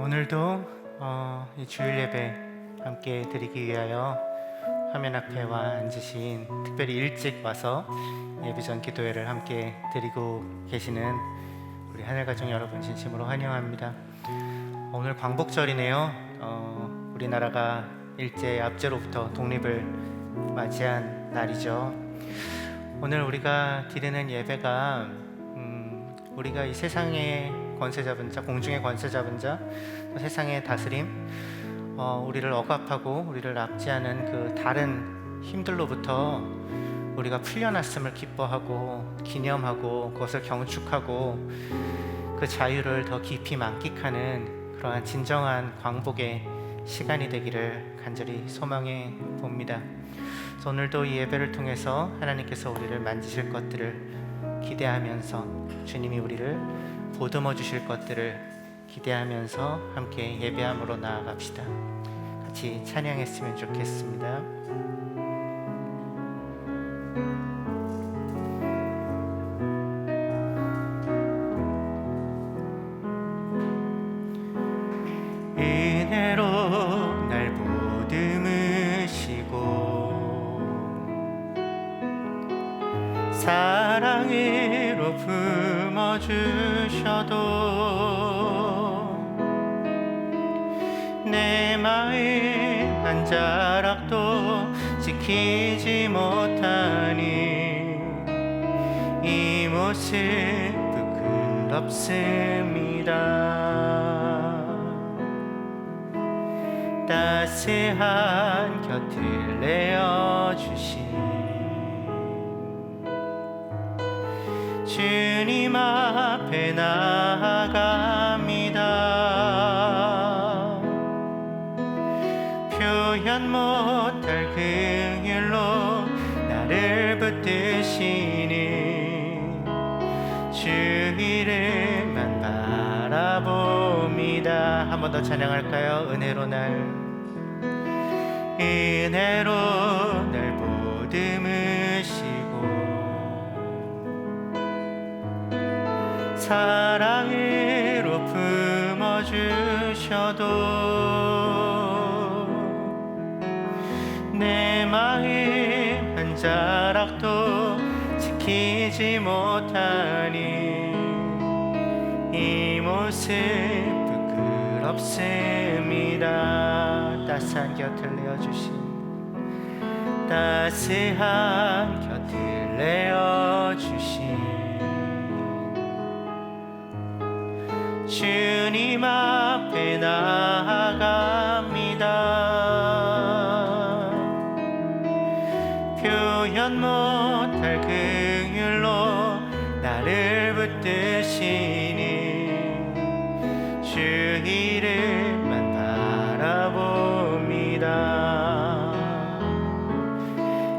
오늘도 이 주일 예배 함께 드리기 위하여 화면 앞에 와 앉으신, 특별히 일찍 와서 예배전 기도회를 함께 드리고 계시는 우리 하늘가족 여러분 진심으로 환영합니다. 오늘 광복절이네요. 우리나라가 일제 압제로부터 독립을 맞이한 날이죠. 오늘 우리가 드리는 예배가 우리가 이 세상의 권세 잡은 자, 공중의 권세 잡은 자, 세상의 다스림, 우리를 억압하고 우리를 압제하는 그 다른 힘들로부터 우리가 풀려났음을 기뻐하고 기념하고 그것을 경축하고 그 자유를 더 깊이 만끽하는 그러한 진정한 광복의 시간이 되기를 간절히 소망해 봅니다. 그래서 오늘도 이 예배를 통해서 하나님께서 우리를 만지실 것들을 기대하면서, 주님이 우리를 보듬어 주실 것들을 기대하면서 함께 예배함으로 나아갑시다. 같이 찬양했으면 좋겠습니다. 은혜로 날 보듬으시고 사랑으로 품어주셔도 내 마음 한 자락도 지키지 못하니 이 모습 부끄럽습니다. 따스한 곁을 내어주신 주님 앞에 나아갑니다. 표현 못할 긍휼로 나를 붙드시니 주 이름만 바라봅니다. 한 번 더 찬양할까요? 은혜로 날 보듬으시고 사랑으로 품어주셔도 내 마음 한 자락도 지키지 못하니 이 모습 부끄럽습니다. 따스한 곁을 내어주신 주님 앞에 나아갑니다. 표현 못할 긍휼로 나를 붙드시니 주 이름만 바라봅니다.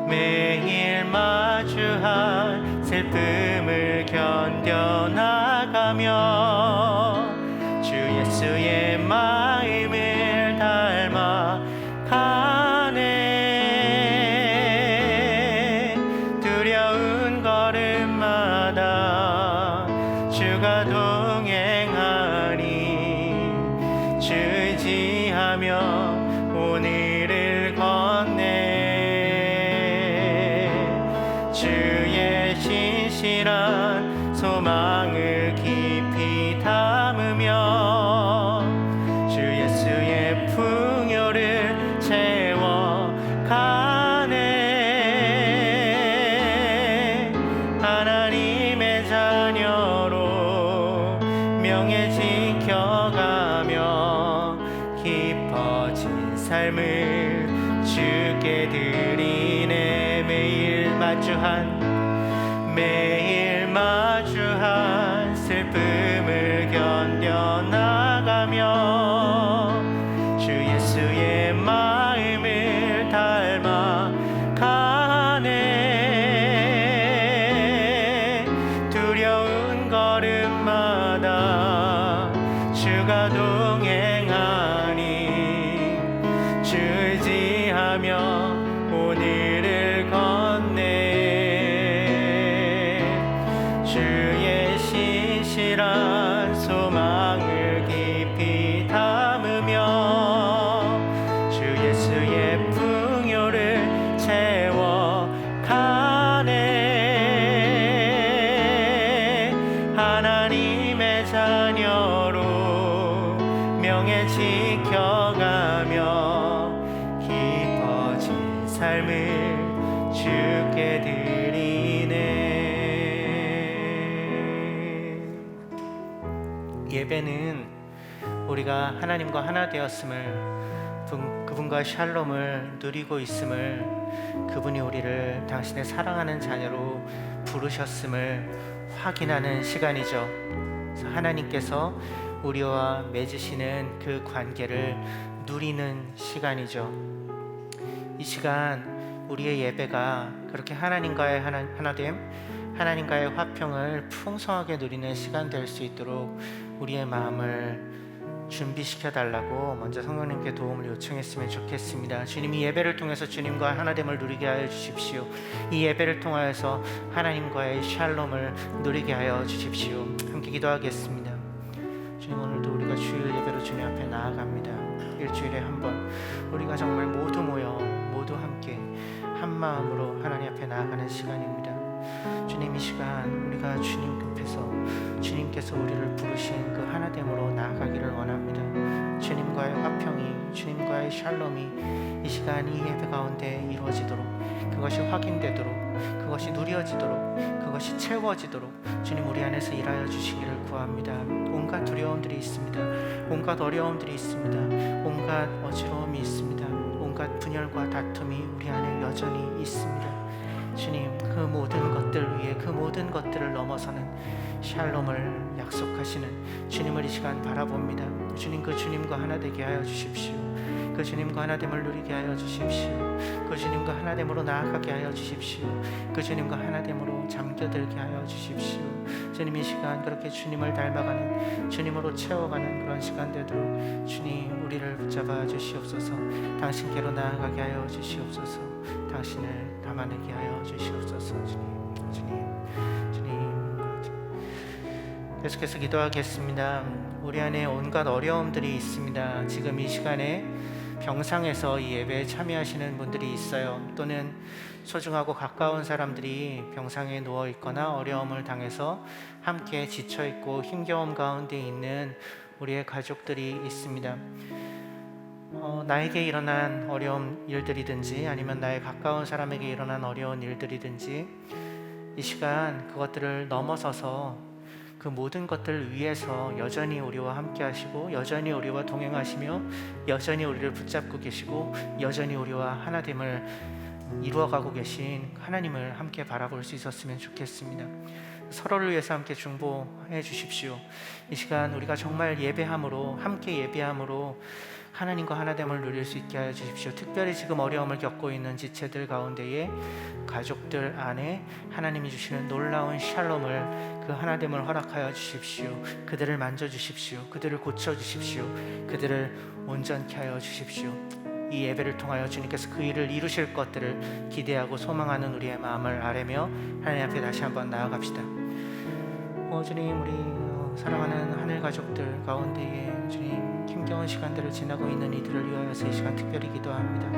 매일 마주할 슬픔을 견뎌나가며 주 예수의 마음을 닮아 가네. 두려운 걸음마다 주가 동행하니 주 의지하며 오늘을 건네. 주의 신실한 소망을 깊이 담으며 주 예수의 풍요를 채워가네. 하나님의 자녀로 명예 지켜가며 깊어진 삶을 주께 드리네. 매일 마주한 슬픔을 견뎌나가며 주 예수의 마음을 닮아 가네. 두려운 걸음마다 주가 동행하니 주 의지하며 오늘을 건네. 주의 신실한 소망을 깊이 담아 예배는 우리가 하나님과 하나 되었음을, 그분과 샬롬을 누리고 있음을, 그분이 우리를 당신의 사랑하는 자녀로 부르셨음을 확인하는 시간이죠. 그래서 하나님께서 우리와 맺으시는 그 관계를 누리는 시간이죠. 이 시간 우리의 예배가 그렇게 하나님과의 하나됨, 하나님과의 화평을 풍성하게 누리는 시간 될 수 있도록 우리의 마음을 준비시켜 달라고 먼저 성령님께 도움을 요청했으면 좋겠습니다. 주님이 예배를 통해서 주님과 하나됨을 누리게 하여 주십시오. 이 예배를 통하여서 하나님과의 샬롬을 누리게 하여 주십시오. 함께 기도하겠습니다. 주님, 오늘도 우리가 주일 예배로 주님 앞에 나아갑니다. 일주일에 한 번 우리가 정말 모두 모여 모두 함께 한 마음으로 하나님 앞에 나아가는 시간입니다. 주님, 이 시간 우리가 주님 앞에서 주님께서 우리를 부르신 그 하나됨으로 나아가기를 원합니다. 주님과의 화평이, 주님과의 샬롬이 이 시간 이 예배 가운데 이루어지도록, 그것이 확인되도록, 그것이 누려지도록, 그것이 채워지도록 주님 우리 안에서 일하여 주시기를 구합니다. 온갖 두려움들이 있습니다. 온갖 어려움들이 있습니다. 온갖 어지러움이 있습니다. 온갖 분열과 다툼이 우리 안에 여전히 있습니다. 주님, 그 모든 것들 위에, 그 모든 것들을 넘어서는 샬롬을 약속하시는 주님을 이 시간 바라봅니다. 주님, 그 주님과 하나 되게 하여 주십시오. 그 주님과 하나됨을 누리게 하여 주십시오. 그 주님과 하나됨으로 나아가게 하여 주십시오. 그 주님과 하나됨으로 잠겨들게 하여 주십시오. 주님, 이 시간 그렇게 주님을 닮아가는, 주님으로 채워가는 그런 시간 되도록 주님 우리를 붙잡아 주시옵소서. 당신께로 나아가게 하여 주시옵소서. 당신을 담아내게 하여 주시옵소서. 주님. 계속해서 기도하겠습니다. 우리 안에 온갖 어려움들이 있습니다. 지금 이 시간에 병상에서 이 예배에 참여하시는 분들이 있어요. 또는 소중하고 가까운 사람들이 병상에 누워 있거나 어려움을 당해서 함께 지쳐 있고 힘겨움 가운데 있는 우리의 가족들이 있습니다. 나에게 일어난 어려운 일들이든지 아니면 나의 가까운 사람에게 일어난 어려운 일들이든지 이 시간 그것들을 넘어서서 그 모든 것들을 위해서 여전히 우리와 함께 하시고, 여전히 우리와 동행하시며, 여전히 우리를 붙잡고 계시고, 여전히 우리와 하나됨을 이루어가고 계신 하나님을 함께 바라볼 수 있었으면 좋겠습니다. 서로를 위해서 함께 중보해 주십시오. 이 시간 우리가 정말 예배함으로, 함께 예배함으로 하나님과 하나됨을 누릴 수 있게 하여 주십시오. 특별히 지금 어려움을 겪고 있는 지체들 가운데에 가족들 안에 하나님이 주시는 놀라운 샬롬을, 그 하나됨을 허락하여 주십시오. 그들을 만져주십시오. 그들을 고쳐주십시오. 그들을 온전케 하여 주십시오. 이 예배를 통하여 주님께서 그 일을 이루실 것들을 기대하고 소망하는 우리의 마음을 아뢰며 하나님 앞에 다시 한번 나아갑시다. 주님, 우리 사랑하는 하늘 가족들 가운데에 주님 힘겨운 시간들을 지나고 있는 이들을 위하여서 이 시간 특별히 기도합니다.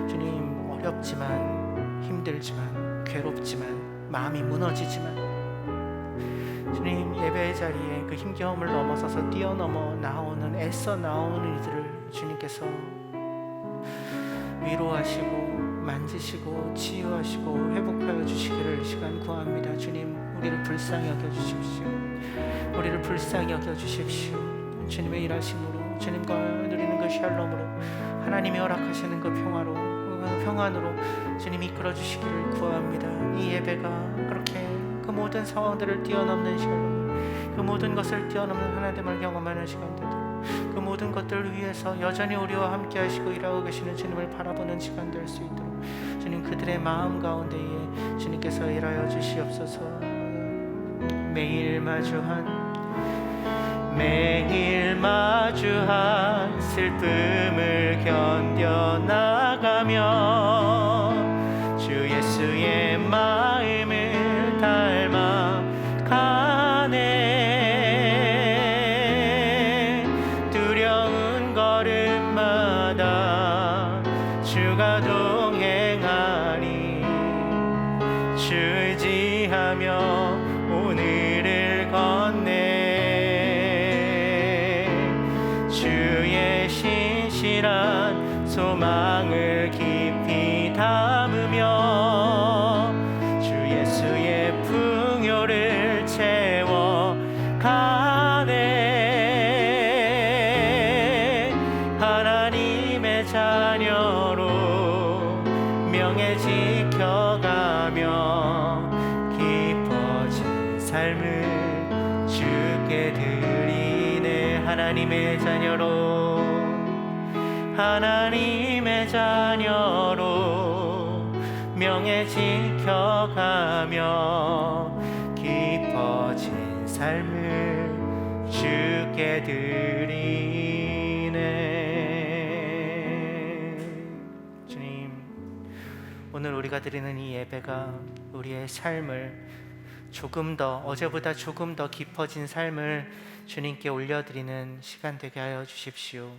주님, 어렵지만, 힘들지만, 괴롭지만, 마음이 무너지지만 주님, 예배의 자리에 그 힘겨움을 넘어서서 뛰어넘어 나오는, 애써 나오는 이들을 주님께서 위로하시고 만지시고 치유하시고 회복하여 주시기를 이 시간 구합니다. 주님, 우리를 불쌍히 여겨주십시오. 우리를 불쌍히 여겨주십시오. 주님의 일하심으로, 주님과 누리는 그 샬롬으로, 하나님이 허락하시는 그 평화로, 평안으로 주님 이끌어 주시기를 구합니다. 이 예배가 그렇게 그 모든 상황들을 뛰어넘는 샬롬을, 그 모든 것을 뛰어넘는 하나됨을 경험하는 시간 되도록, 그 모든 것들을 위해서 여전히 우리와 함께 하시고 일하고 계시는 주님을 바라보는 시간 될 수 있도록 주님 그들의 마음 가운데에 주님께서 일하여 주시옵소서. 매일 마주한 슬픔을 견뎌나가며 주 예수의 마음을 닮아가네. 두려운 걸음마다 주가 동행하니 주 의지하며 오늘을 건네. 주의 신실한 소망을 깊이 담으며 주 예수의 풍요를 채워가네. 삶을 주께 드리네. 하나님의 자녀로, 하나님의 자녀로 명예 지켜가며 깊어진 삶을 주께 드리네. 주님, 오늘 우리가 드리는 이 예배가 우리의 삶을 조금 더, 어제보다 조금 더 깊어진 삶을 주님께 올려드리는 시간 되게 하여 주십시오.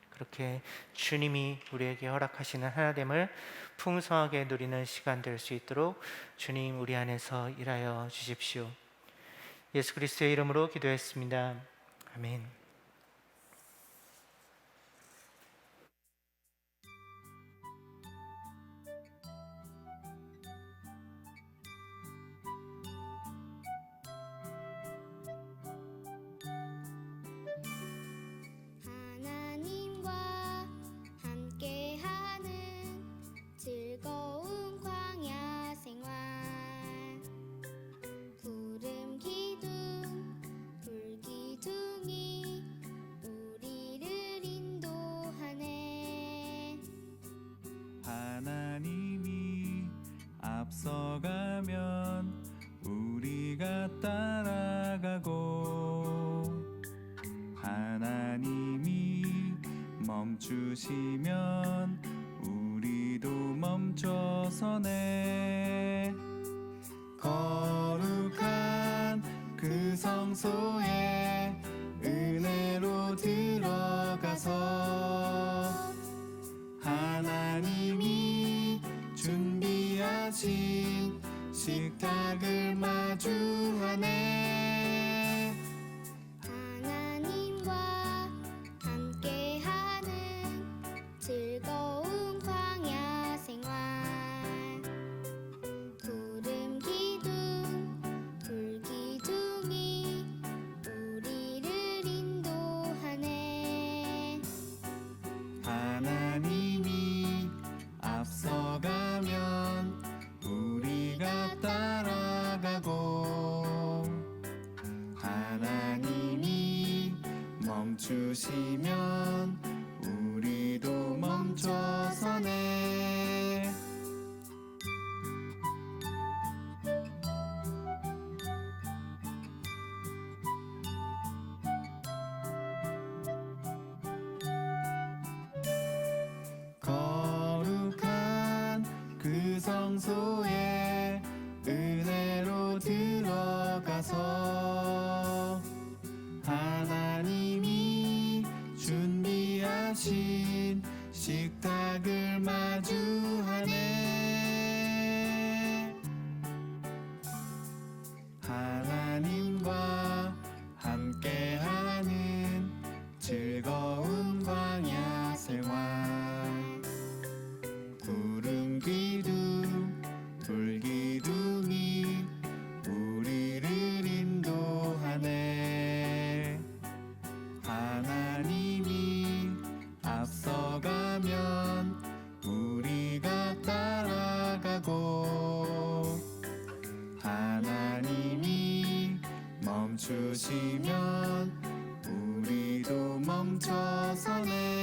그렇게 주님이 우리에게 허락하시는 하나됨을 풍성하게 누리는 시간 될 수 있도록 주님 우리 안에서 일하여 주십시오. 예수 그리스도의 이름으로 기도했습니다. 아멘. 하나님과 함께하는 즐거운 광야 생활, 구름 기둥 불기둥이 우리를 인도하네. 하나님이 앞서가면 우리가 따라가고, 하나님이 멈추시면 우리도 멈춰서네. 거룩한 그 성소에 은혜로 들어가서 하나님이 준비하신 식탁을 마주하네. 하나님과 함께하는 즐거운 광야 생활, 구름 기둥 불기둥이 우리를 인도하네. 하나님이 앞서가면 우리가 따라가고, 하나님이 멈추시면 우리도 멈춰서네. 거룩한 그 성소에 은혜로 들어가서 하나님이 준비하신 식탁을 마주하네. 하나님과 함께하는 즐거운 광야 생활, 구름 기둥 돌기둥이 우리를 인도하네. 하나님이 앞서가면 우리가 따라가고, 하나님이 멈추시면 우리도 멈춰서네.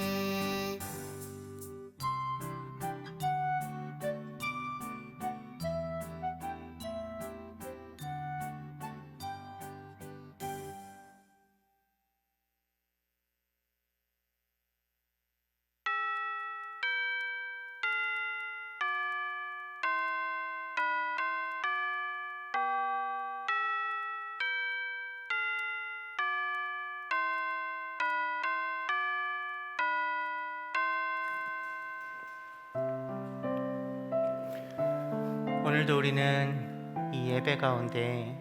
오늘도 우리는 이 예배 가운데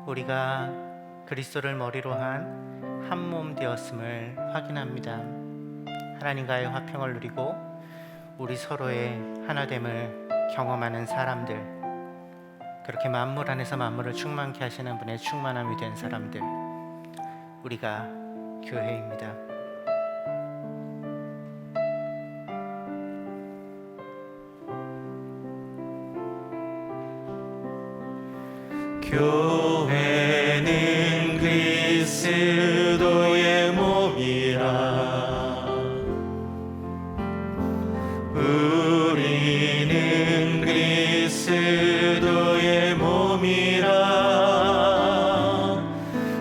우리가 그리스도를 머리로 한 한 몸 되었음을 확인합니다. 하나님과의 화평을 누리고 우리 서로의 하나됨을 경험하는 사람들, 그렇게 만물 안에서 만물을 충만케 하시는 분의 충만함이 된 사람들, 우리가 교회입니다. 교회는 그리스도의 몸이라. 우리는 그리스도의 몸이라.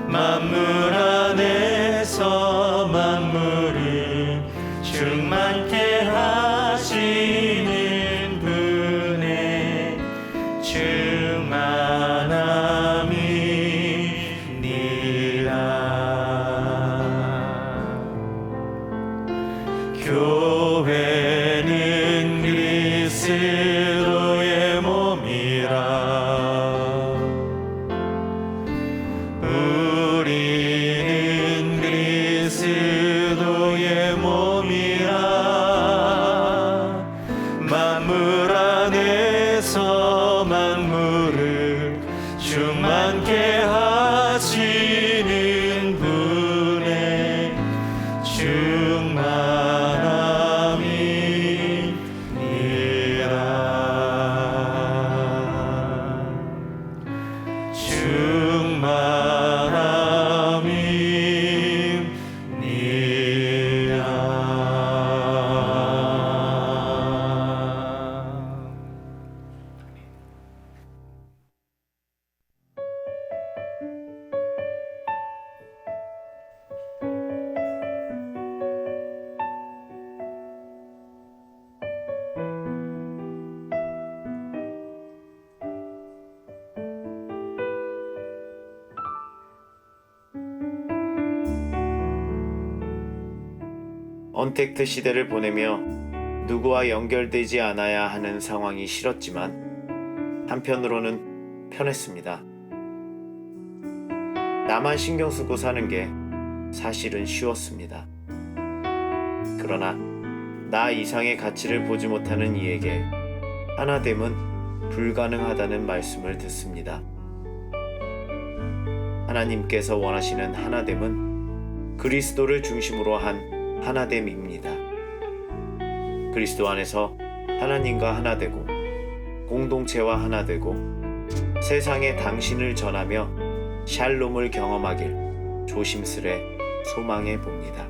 만물 안에서 만물을 충만케 하시는 분의 충만함이니라. 교회는 그리스도의 몸이라. 우리는 그리스도의 몸이라. 만물 안에서 만물을 충만케 하시는 분의 충만함이니라. 언택트 시대를 보내며 누구와 연결되지 않아야 하는 상황이 싫었지만 한편으로는 편했습니다. 나만 신경 쓰고 사는 게 사실은 쉬웠습니다. 그러나 나 이상의 가치를 보지 못하는 이에게 하나됨은 불가능하다는 말씀을 듣습니다. 하나님께서 원하시는 하나됨은 그리스도를 중심으로 한 하나됨입니다. 그리스도 안에서 하나님과 하나 되고 공동체와 하나 되고 세상에 당신을 전하며 샬롬을 경험하길 조심스레 소망해 봅니다.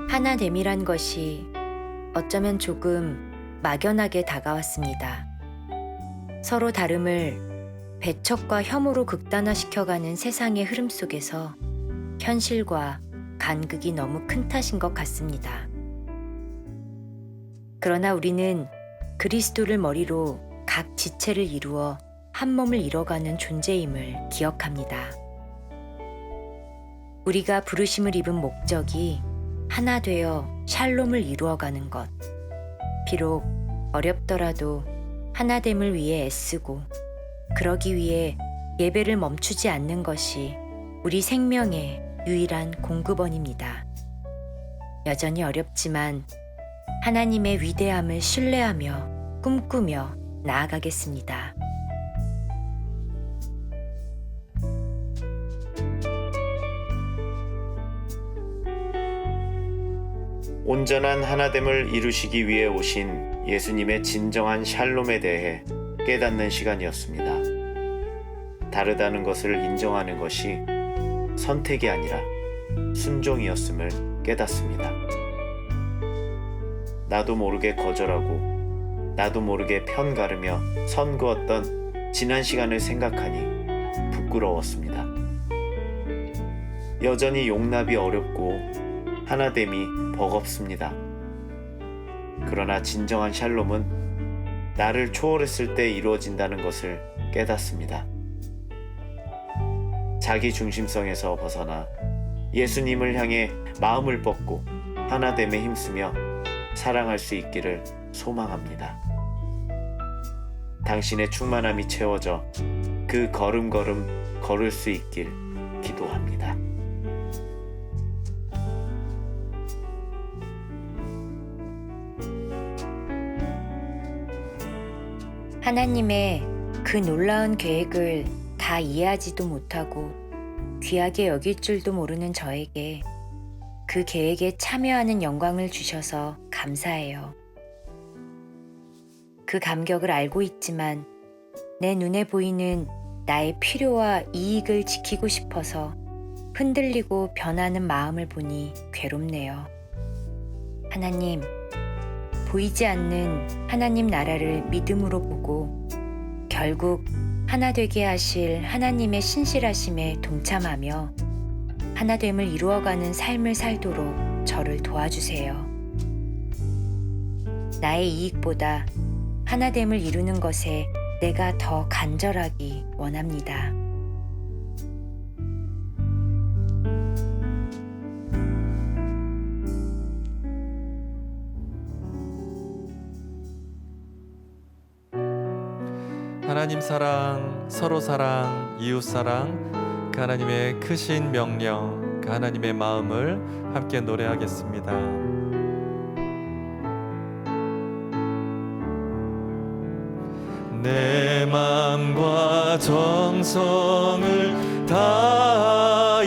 하나됨이란 것이 어쩌면 조금 막연하게 다가왔습니다. 서로 다름을 배척과 혐오로 극단화시켜가는 세상의 흐름 속에서 현실과 간극이 너무 큰 탓인 것 같습니다. 그러나 우리는 그리스도를 머리로 각 지체를 이루어 한 몸을 이뤄가는 존재임을 기억합니다. 우리가 부르심을 입은 목적이 하나 되어 샬롬을 이루어가는 것. 비록 어렵더라도 하나됨을 위해 애쓰고 그러기 위해 예배를 멈추지 않는 것이 우리 생명의 유일한 공급원입니다. 여전히 어렵지만 하나님의 위대함을 신뢰하며 꿈꾸며 나아가겠습니다. 온전한 하나됨을 이루시기 위해 오신 예수님의 진정한 샬롬에 대해 깨닫는 시간이었습니다. 다르다는 것을 인정하는 것이 선택이 아니라 순종이었음을 깨닫습니다. 나도 모르게 거절하고 나도 모르게 편 가르며 선 그었던 지난 시간을 생각하니 부끄러웠습니다. 여전히 용납이 어렵고 하나됨이 버겁습니다. 그러나 진정한 샬롬은 나를 초월했을 때 이루어진다는 것을 깨닫습니다. 자기 중심성에서 벗어나 예수님을 향해 마음을 뻗고 하나됨에 힘쓰며 사랑할 수 있기를 소망합니다. 당신의 충만함이 채워져 그 걸음걸음 걸을 수 있길 기도합니다. 하나님의 그 놀라운 계획을 다 이해하지도 못하고 귀하게 여길 줄도 모르는 저에게 그 계획에 참여하는 영광을 주셔서 감사해요. 그 감격을 알고 있지만 내 눈에 보이는 나의 필요와 이익을 지키고 싶어서 흔들리고 변하는 마음을 보니 괴롭네요. 하나님, 보이지 않는 하나님 나라를 믿음으로 보고 결국 하나 되게 하실 하나님의 신실하심에 동참하며 하나됨을 이루어가는 삶을 살도록 저를 도와주세요. 나의 이익보다 하나됨을 이루는 것에 내가 더 간절하기 원합니다. 하나님 사랑, 서로 사랑, 이웃 사랑, 그 하나님의 크신 명령, 그 하나님의 마음을 함께 노래하겠습니다. 내 마음과 정성을 다하여서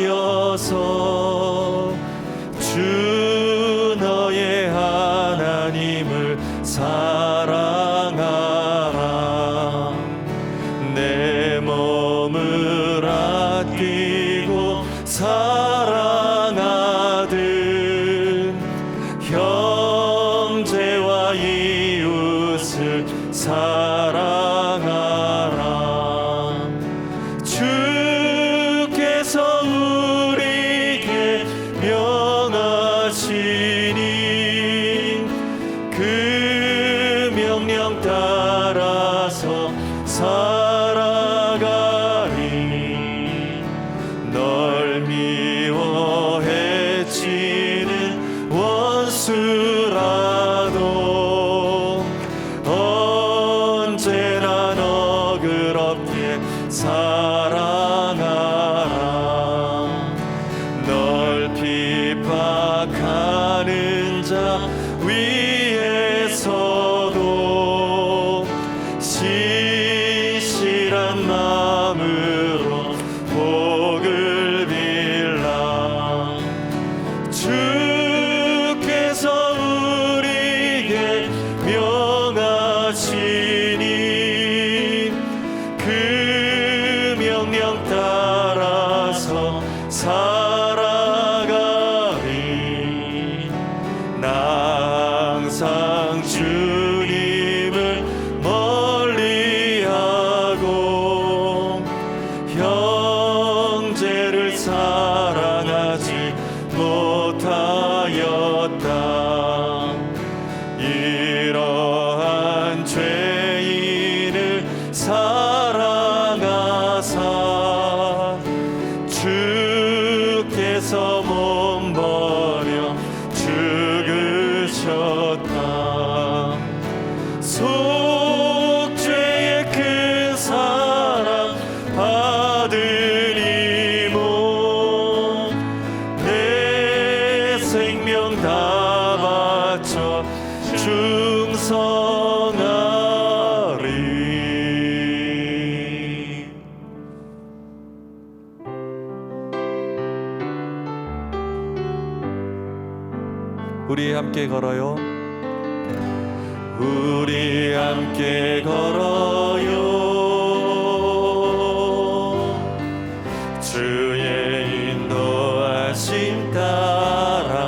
주 너의 하나님을 사랑하라. 내 몸을 아끼고 사랑하듯 형제와 이웃을 사랑하라. 주께서 우리에게 명하시니 그 명령 따라서 살아가리. 널 미워 해치는 원수라도 언제나 너그럽게 사랑하라. 널 핍박하는 자 위에서도 신실한 마음으로 복을 빌라. 주께서 우리에게 명하시니 그 명령 따라서 살아가리. 나 항상 주님을 멀리하고 형제를 사랑하지 못하였다. 이러한 죄인을 사랑하사 주께서 몸 버려 죽으셨다. 속죄의 큰 사랑 아들이모 내 생명 다 바쳐 충성하리. 우리 함께 걸어요. 우리 함께 걸어요. 주의 인도하심 따라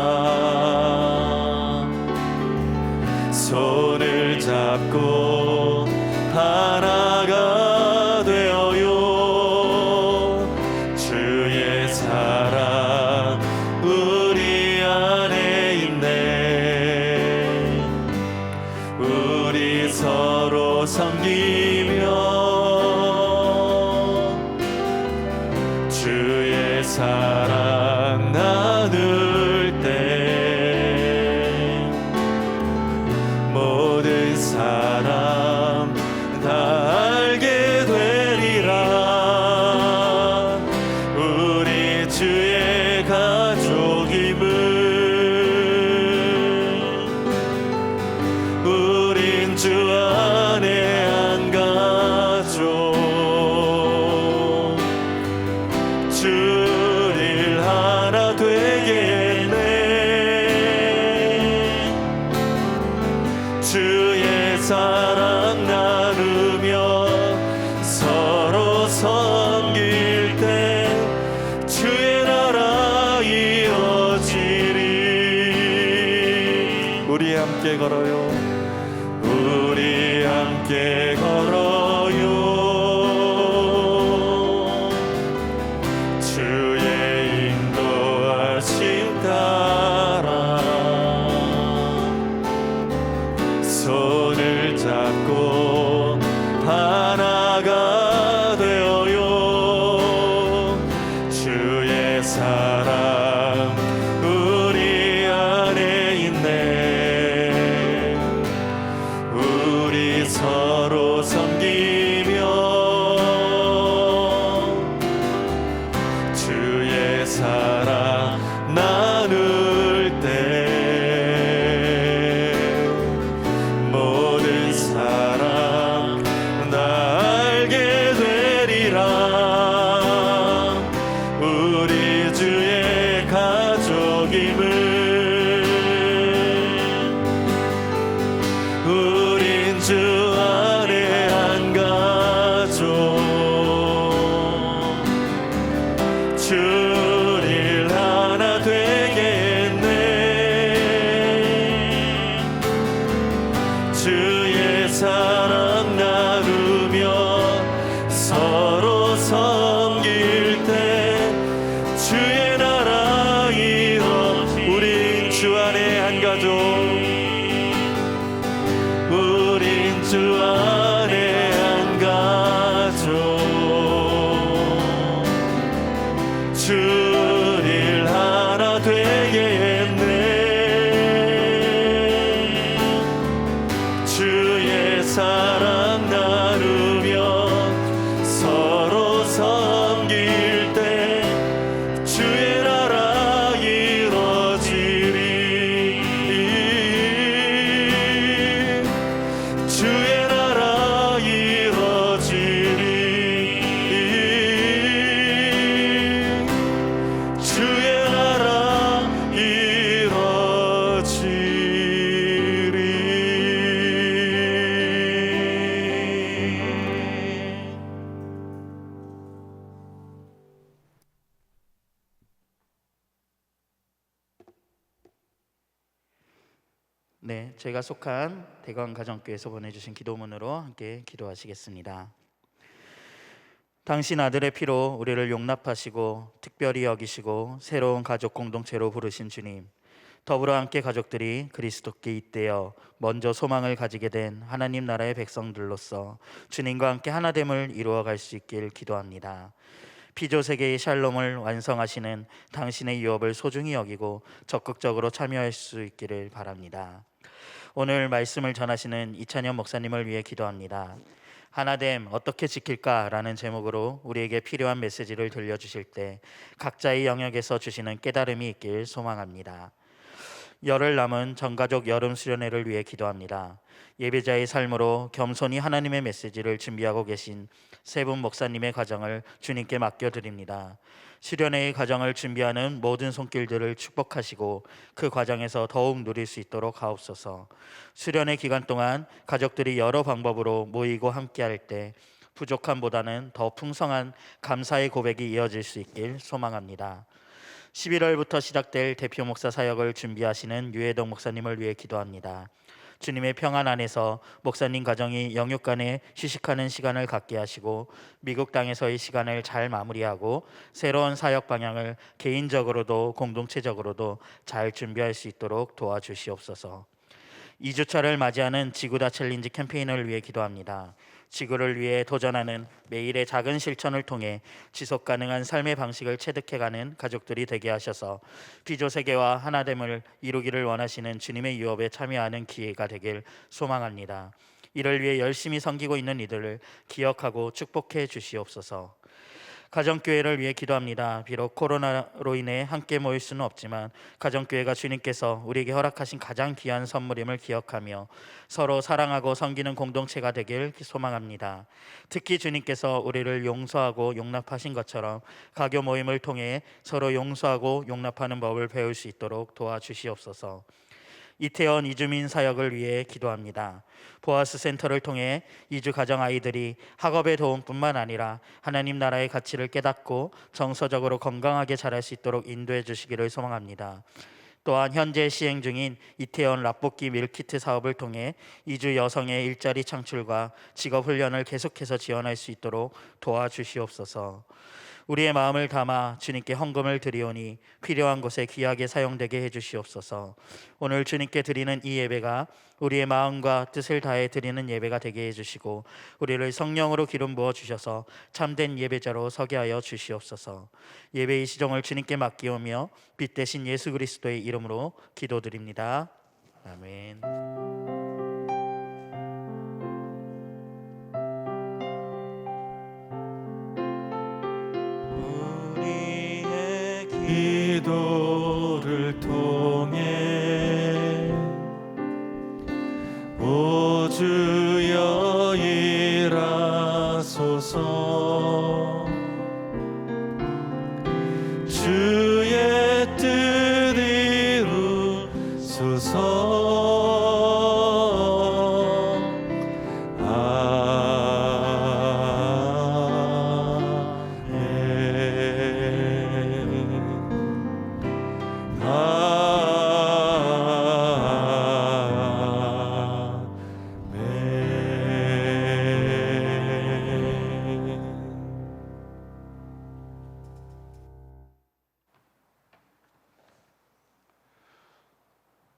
손을 잡고 하나가 되어요. 주의 사랑 우리 안에 있네. 우리 서로 섬기며 주의 사랑 나눌 때 모든 사람 다 알게 되리라. 우리 주의 가족임을 우린 주 안에 한 가족. 주를 하나 되게 내 주의 사랑 나누며 서로 섬길 때 주의 나라 이루어지리. 우리 함께 걸어요. 우리 함께 걸어요. 주의 인도하심 따라 손을 잡고 하나가 되어요. 주의 사랑 우리 안에 있네. 우리 서로 섬기며 주의 사랑 나눌 때 모든 사랑 나 알게 되리라. 우리 주의 가족임을 우린 주 안에 한 가족. 주일 하나 되게 했네. 주의 사랑 나누며 서로 섬길 때 주의 나라 이뤄. 우린 주 안에 한 가족. 우린 주 안에 한 가족. 주일 하나 되게 했네. 주의 사랑 나누며 서로 섬길 때 주의 나라 이루어지리. 주의 나라 이루어지리. 주의 나라 이루어지리. 네, 제가 속한 대관 가정교회에서 보내주신 기도문으로 함께 기도하시겠습니다. 당신 아들의 피로 우리를 용납하시고 특별히 여기시고 새로운 가족 공동체로 부르신 주님, 더불어 함께 가족들이 그리스도께 잇대어 먼저 소망을 가지게 된 하나님 나라의 백성들로서 주님과 함께 하나됨을 이루어갈 수 있길 기도합니다. 피조 세계의 샬롬을 완성하시는 당신의 유업을 소중히 여기고 적극적으로 참여할 수 있기를 바랍니다. 오늘 말씀을 전하시는 이찬현 목사님을 위해 기도합니다. 하나됨 어떻게 지킬까라는 제목으로 우리에게 필요한 메시지를 들려주실 때 각자의 영역에서 주시는 깨달음이 있길 소망합니다. 열흘 남은 전가족 여름 수련회를 위해 기도합니다. 예배자의 삶으로 겸손히 하나님의 메시지를 준비하고 계신 세 분 목사님의 가정을 주님께 맡겨드립니다. 수련회의 과정을 준비하는 모든 손길들을 축복하시고 그 과정에서 더욱 누릴 수 있도록 하옵소서. 수련회 기간 동안 가족들이 여러 방법으로 모이고 함께할 때 부족함보다는 더 풍성한 감사의 고백이 이어질 수 있길 소망합니다. 11월부터 시작될 대표 목사 사역을 준비하시는 유해동 목사님을 위해 기도합니다. 주님의 평안 안에서 목사님 가정이 영육간에 휴식하는 시간을 갖게 하시고 미국 땅에서의 시간을 잘 마무리하고 새로운 사역 방향을 개인적으로도 공동체적으로도 잘 준비할 수 있도록 도와주시옵소서. 2주차를 맞이하는 지구다 챌린지 캠페인을 위해 기도합니다. 지구를 위해 도전하는 매일의 작은 실천을 통해 지속 가능한 삶의 방식을 체득해가는 가족들이 되게 하셔서 피조 세계와 하나됨을 이루기를 원하시는 주님의 유업에 참여하는 기회가 되길 소망합니다. 이를 위해 열심히 섬기고 있는 이들을 기억하고 축복해 주시옵소서. 가정교회를 위해 기도합니다. 비록 코로나로 인해 함께 모일 수는 없지만 가정교회가 주님께서 우리에게 허락하신 가장 귀한 선물임을 기억하며 서로 사랑하고 섬기는 공동체가 되길 소망합니다. 특히 주님께서 우리를 용서하고 용납하신 것처럼 가교 모임을 통해 서로 용서하고 용납하는 법을 배울 수 있도록 도와주시옵소서. 이태원 이주민 사역을 위해 기도합니다. 보아스 센터를 통해 이주 가정 아이들이 학업의 도움뿐만 아니라 하나님 나라의 가치를 깨닫고 정서적으로 건강하게 자랄 수 있도록 인도해 주시기를 소망합니다. 또한 현재 시행 중인 이태원 라볶이 밀키트 사업을 통해 이주 여성의 일자리 창출과 직업 훈련을 계속해서 지원할 수 있도록 도와주시옵소서. 우리의 마음을 담아 주님께 헌금을 드리오니 필요한 곳에 귀하게 사용되게 해주시옵소서. 오늘 주님께 드리는 이 예배가 우리의 마음과 뜻을 다해 드리는 예배가 되게 해주시고 우리를 성령으로 기름 부어 주셔서 참된 예배자로 서게 하여 주시옵소서. 예배의 시종을 주님께 맡기오며 빛 대신 예수 그리스도의 이름으로 기도드립니다. 아멘. 우리의 기도를 통해 오 주여 일하소서. 주의 뜻 이루소서.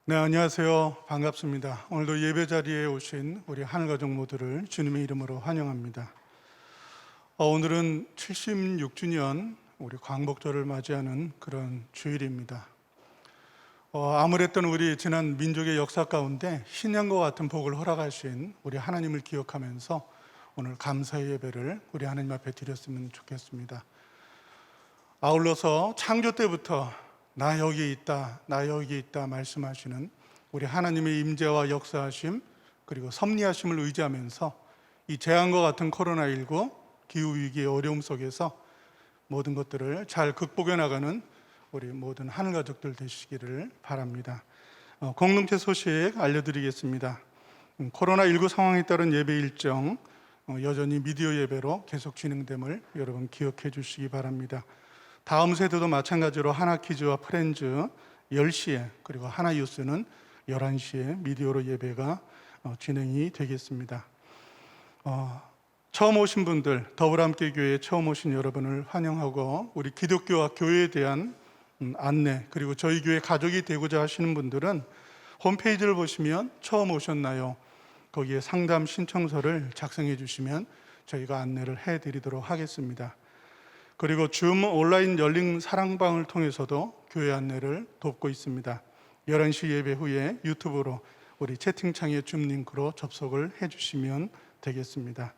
네, 안녕하세요. 반갑습니다. 오늘도 예배 자리에 오신 우리 하늘가족 모두를 주님의 이름으로 환영합니다. 오늘은 76주년 우리 광복절을 맞이하는 그런 주일입니다. 아무랬던 우리 지난 민족의 역사 가운데 신년과 같은 복을 허락하신 우리 하나님을 기억하면서 오늘 감사의 예배를 우리 하나님 앞에 드렸으면 좋겠습니다. 아울러서 창조 때부터 나 여기 있다, 나 여기 있다 말씀하시는 우리 하나님의 임재와 역사하심 그리고 섭리하심을 의지하면서 이 재앙과 같은 코로나19 기후위기의 어려움 속에서 모든 것들을 잘 극복해 나가는 우리 모든 하늘가족들 되시기를 바랍니다. 공동체 소식 알려드리겠습니다. 코로나19 상황에 따른 예배 일정 여전히 미디어 예배로 계속 진행됨을 여러분 기억해 주시기 바랍니다. 다음 세대도 마찬가지로 하나키즈와 프렌즈 10시에 그리고 하나유스는 11시에 미디어로 예배가 진행이 되겠습니다. 처음 오신 분들, 더불함께 교회에 처음 오신 여러분을 환영하고 우리 기독교와 교회에 대한 안내 그리고 저희 교회 가족이 되고자 하시는 분들은 홈페이지를 보시면 처음 오셨나요? 거기에 상담 신청서를 작성해 주시면 저희가 안내를 해드리도록 하겠습니다. 그리고 줌 온라인 열린 사랑방을 통해서도 교회 안내를 돕고 있습니다. 11시 예배 후에 유튜브로 우리 채팅창에 줌 링크로 접속을 해주시면 되겠습니다.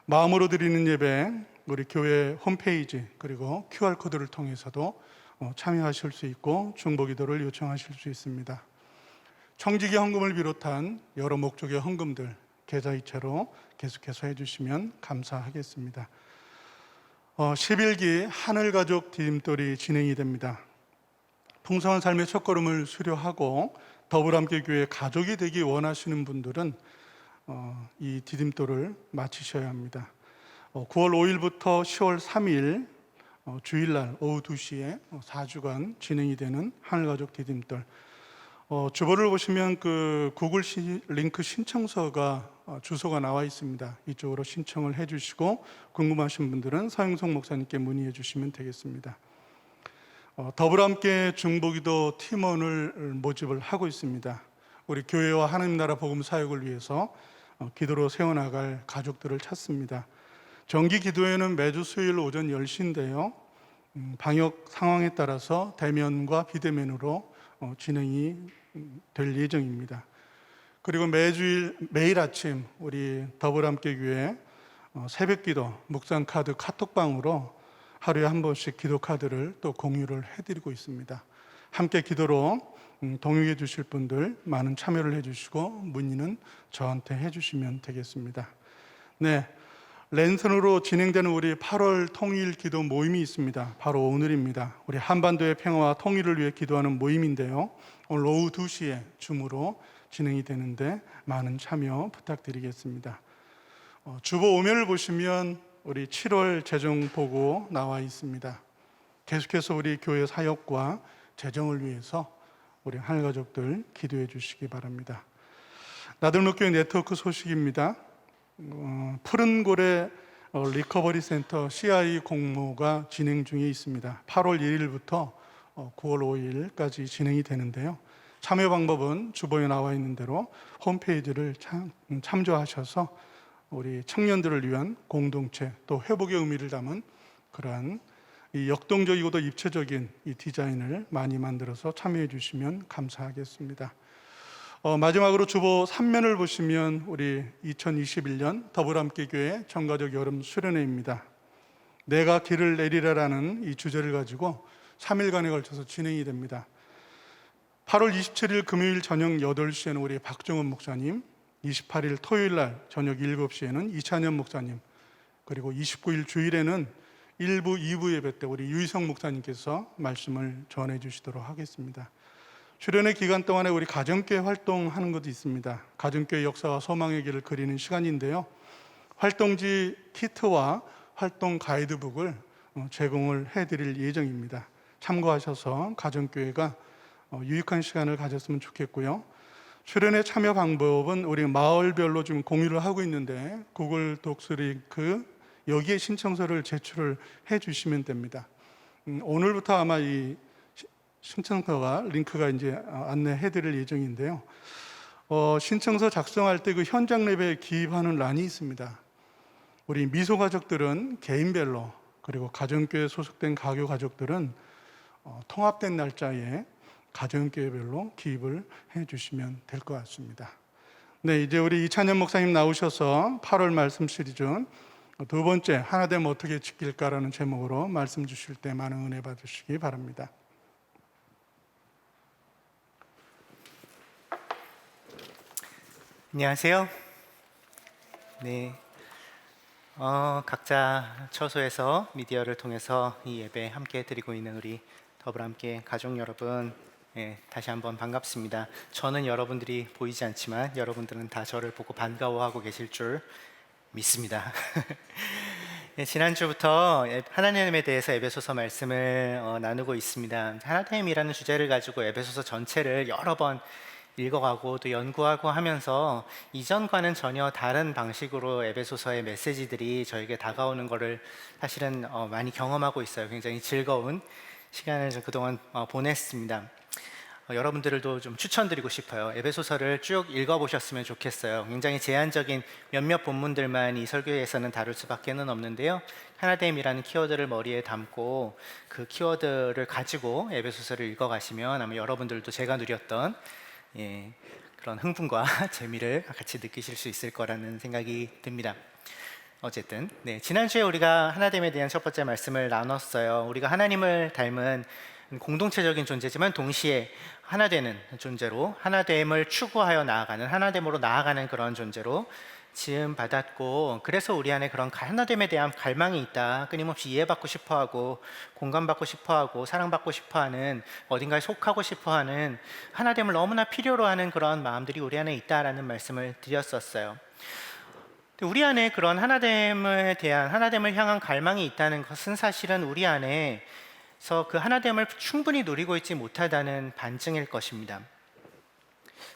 마음으로 드리는 예배 우리 교회 홈페이지 그리고 QR코드를 통해서도 참여하실 수 있고 중보기도를 요청하실 수 있습니다. 청지기 헌금을 비롯한 여러 목적의 헌금들 계좌이체로 계속해서 해주시면 감사하겠습니다. 11기 하늘가족 디딤돌이 진행이 됩니다. 풍성한 삶의 첫걸음을 수료하고 더불함께 교회 가족이 되기 원하시는 분들은 이 디딤돌을 마치셔야 합니다. 9월 5일부터 10월 3일 주일날 오후 2시에 4주간 진행이 되는 하늘가족 디딤돌. 주보를 보시면 그 구글 링크 신청서가 주소가 나와 있습니다. 이쪽으로 신청을 해주시고 궁금하신 분들은 서영석 목사님께 문의해 주시면 되겠습니다. 더불어함께 중보기도 팀원을 모집을 하고 있습니다. 우리 교회와 하나님 나라 복음 사역을 위해서 기도로 세워나갈 가족들을 찾습니다. 정기 기도회는 매주 수요일 오전 10시인데요. 방역 상황에 따라서 대면과 비대면으로 진행이 될 예정입니다. 그리고 매일 아침 우리 더불함께 교회 새벽기도 묵상카드 카톡방으로 하루에 한 번씩 기도 카드를 또 공유를 해드리고 있습니다. 함께 기도로 동역해 주실 분들 많은 참여를 해주시고 문의는 저한테 해주시면 되겠습니다. 네, 랜선으로 진행되는 우리 8월 통일 기도 모임이 있습니다. 바로 오늘입니다. 우리 한반도의 평화와 통일을 위해 기도하는 모임인데요. 오늘 오후 2시에 줌으로 진행이 되는데 많은 참여 부탁드리겠습니다. 주보 오면을 보시면 우리 7월 재정 보고 나와 있습니다. 계속해서 우리 교회 사역과 재정을 위해서 우리 하늘가족들 기도해 주시기 바랍니다. 나들목교회 네트워크 소식입니다. 푸른 고래 리커버리 센터 CI 공모가 진행 중에 있습니다. 8월 1일부터 9월 5일까지 진행이 되는데요. 참여 방법은 주보에 나와 있는 대로 홈페이지를 참조하셔서 우리 청년들을 위한 공동체 또 회복의 의미를 담은 그러한 이 역동적이고도 입체적인 이 디자인을 많이 만들어서 참여해 주시면 감사하겠습니다. 마지막으로 주보 3면을 보시면 우리 2021년 더불함께교회 전가족 여름 수련회입니다. 내가 길을 내리라라는 이 주제를 가지고 3일간에 걸쳐서 진행이 됩니다. 8월 27일 금요일 저녁 8시에는 우리 박정은 목사님, 28일 토요일 날 저녁 7시에는 이찬현 목사님, 그리고 29일 주일에는 1부, 2부 예배 때 우리 유희성 목사님께서 말씀을 전해 주시도록 하겠습니다. 수련회 기간 동안에 우리 가정교회 활동하는 것도 있습니다. 가정교회 역사와 소망의 길을 그리는 시간인데요. 활동지 키트와 활동 가이드북을 제공을 해드릴 예정입니다. 참고하셔서 가정교회가 유익한 시간을 가졌으면 좋겠고요. 수련회 참여 방법은 우리 마을별로 지금 공유를 하고 있는데 구글 독스링크 여기에 신청서를 제출을 해 주시면 됩니다. 오늘부터 아마 이 신청서가 링크가 이제 안내해 드릴 예정인데요. 신청서 작성할 때 그 현장 랩에 기입하는 란이 있습니다. 우리 미소 가족들은 개인별로, 그리고 가정교회 소속된 가교 가족들은 통합된 날짜에 가정교회별로 기입을 해 주시면 될 것 같습니다. 네, 이제 우리 이찬현 목사님 나오셔서 8월 말씀 시리즈 두 번째 하나됨 어떻게 지킬까라는 제목으로 말씀 주실 때 많은 은혜 받으시기 바랍니다. 안녕하세요. 네, 각자 처소에서 미디어를 통해서 이 예배 함께 드리고 있는 우리 더불함께 가족 여러분, 다시 한번 반갑습니다. 저는 여러분들이 보이지 않지만 여러분들은 다 저를 보고 반가워하고 계실 줄 믿습니다. 지난주부터 하나님에 대해서 에베소서 말씀을 나누고 있습니다. 하나님이라는 주제를 가지고 에베소서 전체를 여러 번 읽어가고 또 연구하고 하면서 이전과는 전혀 다른 방식으로 에베소서의 메시지들이 저에게 다가오는 것을 사실은 많이 경험하고 있어요. 굉장히 즐거운 시간을 그동안 보냈습니다. 여러분들도 좀 추천드리고 싶어요. 에베소서를 쭉 읽어보셨으면 좋겠어요. 굉장히 제한적인 몇몇 본문들만 이 설교에서는 다룰 수밖에는 없는데요. 하나됨이라는 키워드를 머리에 담고 그 키워드를 가지고 에베소서를 읽어가시면 아마 여러분들도 제가 누렸던 그런 흥분과 재미를 같이 느끼실 수 있을 거라는 생각이 듭니다. 어쨌든 지난주에 우리가 하나됨에 대한 첫 번째 말씀을 나눴어요. 우리가 하나님을 닮은 공동체적인 존재지만 동시에 하나 되는 존재로, 하나됨을 추구하여 나아가는, 하나됨으로 나아가는 그런 존재로 지음 받았고, 그래서 우리 안에 그런 하나됨에 대한 갈망이 있다. 끊임없이 이해받고 싶어하고 공감받고 싶어하고 사랑받고 싶어하는, 어딘가에 속하고 싶어하는, 하나됨을 너무나 필요로 하는 그런 마음들이 우리 안에 있다라는 말씀을 드렸었어요. 우리 안에 그런 하나됨에 대한, 하나됨을 향한 갈망이 있다는 것은 사실은 우리 안에서 그 하나됨을 충분히 누리고 있지 못하다는 반증일 것입니다.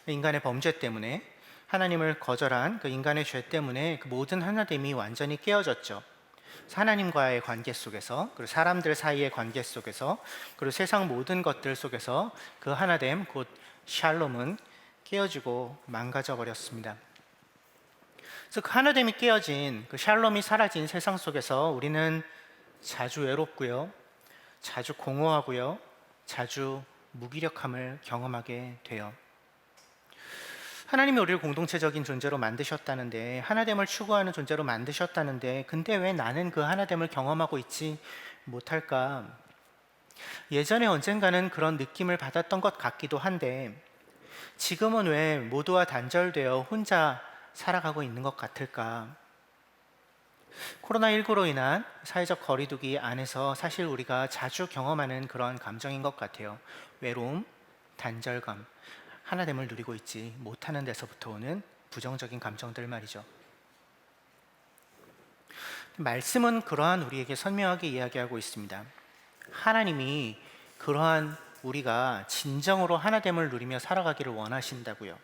인간의 범죄 때문에, 하나님을 거절한 그 인간의 죄 때문에 그 모든 하나됨이 완전히 깨어졌죠. 하나님과의 관계 속에서, 그리고 사람들 사이의 관계 속에서, 그리고 세상 모든 것들 속에서 그 하나됨, 곧 샬롬은 깨어지고 망가져 버렸습니다. 그래서 그 하나됨이 깨어진, 그 샬롬이 사라진 세상 속에서 우리는 자주 외롭고요, 자주 공허하고요, 자주 무기력함을 경험하게 돼요. 하나님이 우리를 공동체적인 존재로 만드셨다는데, 하나됨을 추구하는 존재로 만드셨다는데, 근데 왜 나는 그 하나됨을 경험하고 있지 못할까? 예전에 언젠가는 그런 느낌을 받았던 것 같기도 한데, 지금은 왜 모두와 단절되어 혼자 살아가고 있는 것 같을까? 코로나19로 인한 사회적 거리두기 안에서 사실 우리가 자주 경험하는 그런 감정인 것 같아요. 외로움, 단절감, 하나됨을 누리고 있지 못하는 데서부터 오는 부정적인 감정들 말이죠. 말씀은 그러한 우리에게 선명하게 이야기하고 있습니다. 하나님이 그러한 우리가 진정으로 하나됨을 누리며 살아가기를 원하신다고요.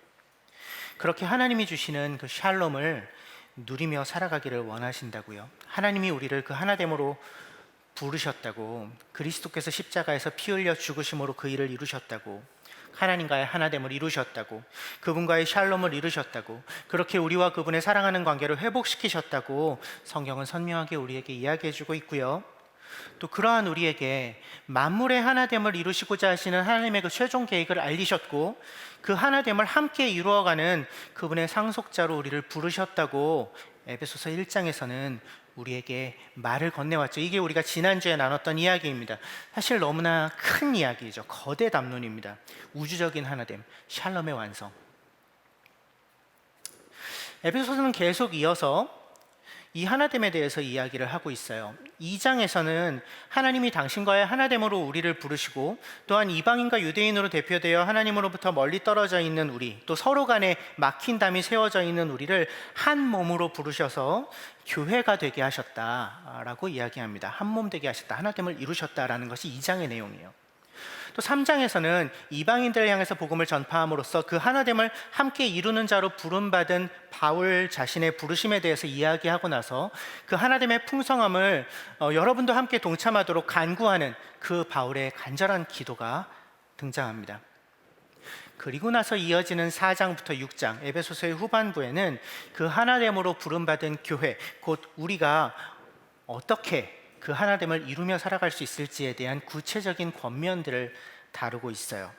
그렇게 하나님이 주시는 그 샬롬을 누리며 살아가기를 원하신다고요. 하나님이 우리를 그 하나됨으로 부르셨다고, 그리스도께서 십자가에서 피 흘려 죽으심으로 그 일을 이루셨다고, 하나님과의 하나됨을 이루셨다고, 그분과의 샬롬을 이루셨다고, 그렇게 우리와 그분의 사랑하는 관계를 회복시키셨다고 성경은 선명하게 우리에게 이야기해주고 있고요. 또 그러한 우리에게 만물의 하나됨을 이루시고자 하시는 하나님의 그 최종 계획을 알리셨고, 그 하나됨을 함께 이루어가는 그분의 상속자로 우리를 부르셨다고 에베소서 1장에서는 우리에게 말을 건네왔죠. 이게 우리가 지난주에 나눴던 이야기입니다. 사실 너무나 큰 이야기죠. 거대 담론입니다. 우주적인 하나됨, 샬롬의 완성. 에베소서는 계속 이어서 이 하나됨에 대해서 이야기를 하고 있어요. 2장에서는 하나님이 당신과의 하나됨으로 우리를 부르시고, 또한 이방인과 유대인으로 대표되어 하나님으로부터 멀리 떨어져 있는 우리, 또 서로 간에 막힌 담이 세워져 있는 우리를 한 몸으로 부르셔서 교회가 되게 하셨다라고 이야기합니다. 한 몸 되게 하셨다, 하나됨을 이루셨다라는 것이 2장의 내용이에요. 또 3장에서는 이방인들을 향해서 복음을 전파함으로써 그 하나됨을 함께 이루는 자로 부름받은 바울 자신의 부르심에 대해서 이야기하고 나서 그 하나됨의 풍성함을 여러분도 함께 동참하도록 간구하는 그 바울의 간절한 기도가 등장합니다. 그리고 나서 이어지는 4장부터 6장, 에베소서의 후반부에는 그 하나됨으로 부름받은 교회, 곧 우리가 어떻게 그 하나됨을 이루며 살아갈 수 있을지에 대한 구체적인 권면들을 다루고 있어요.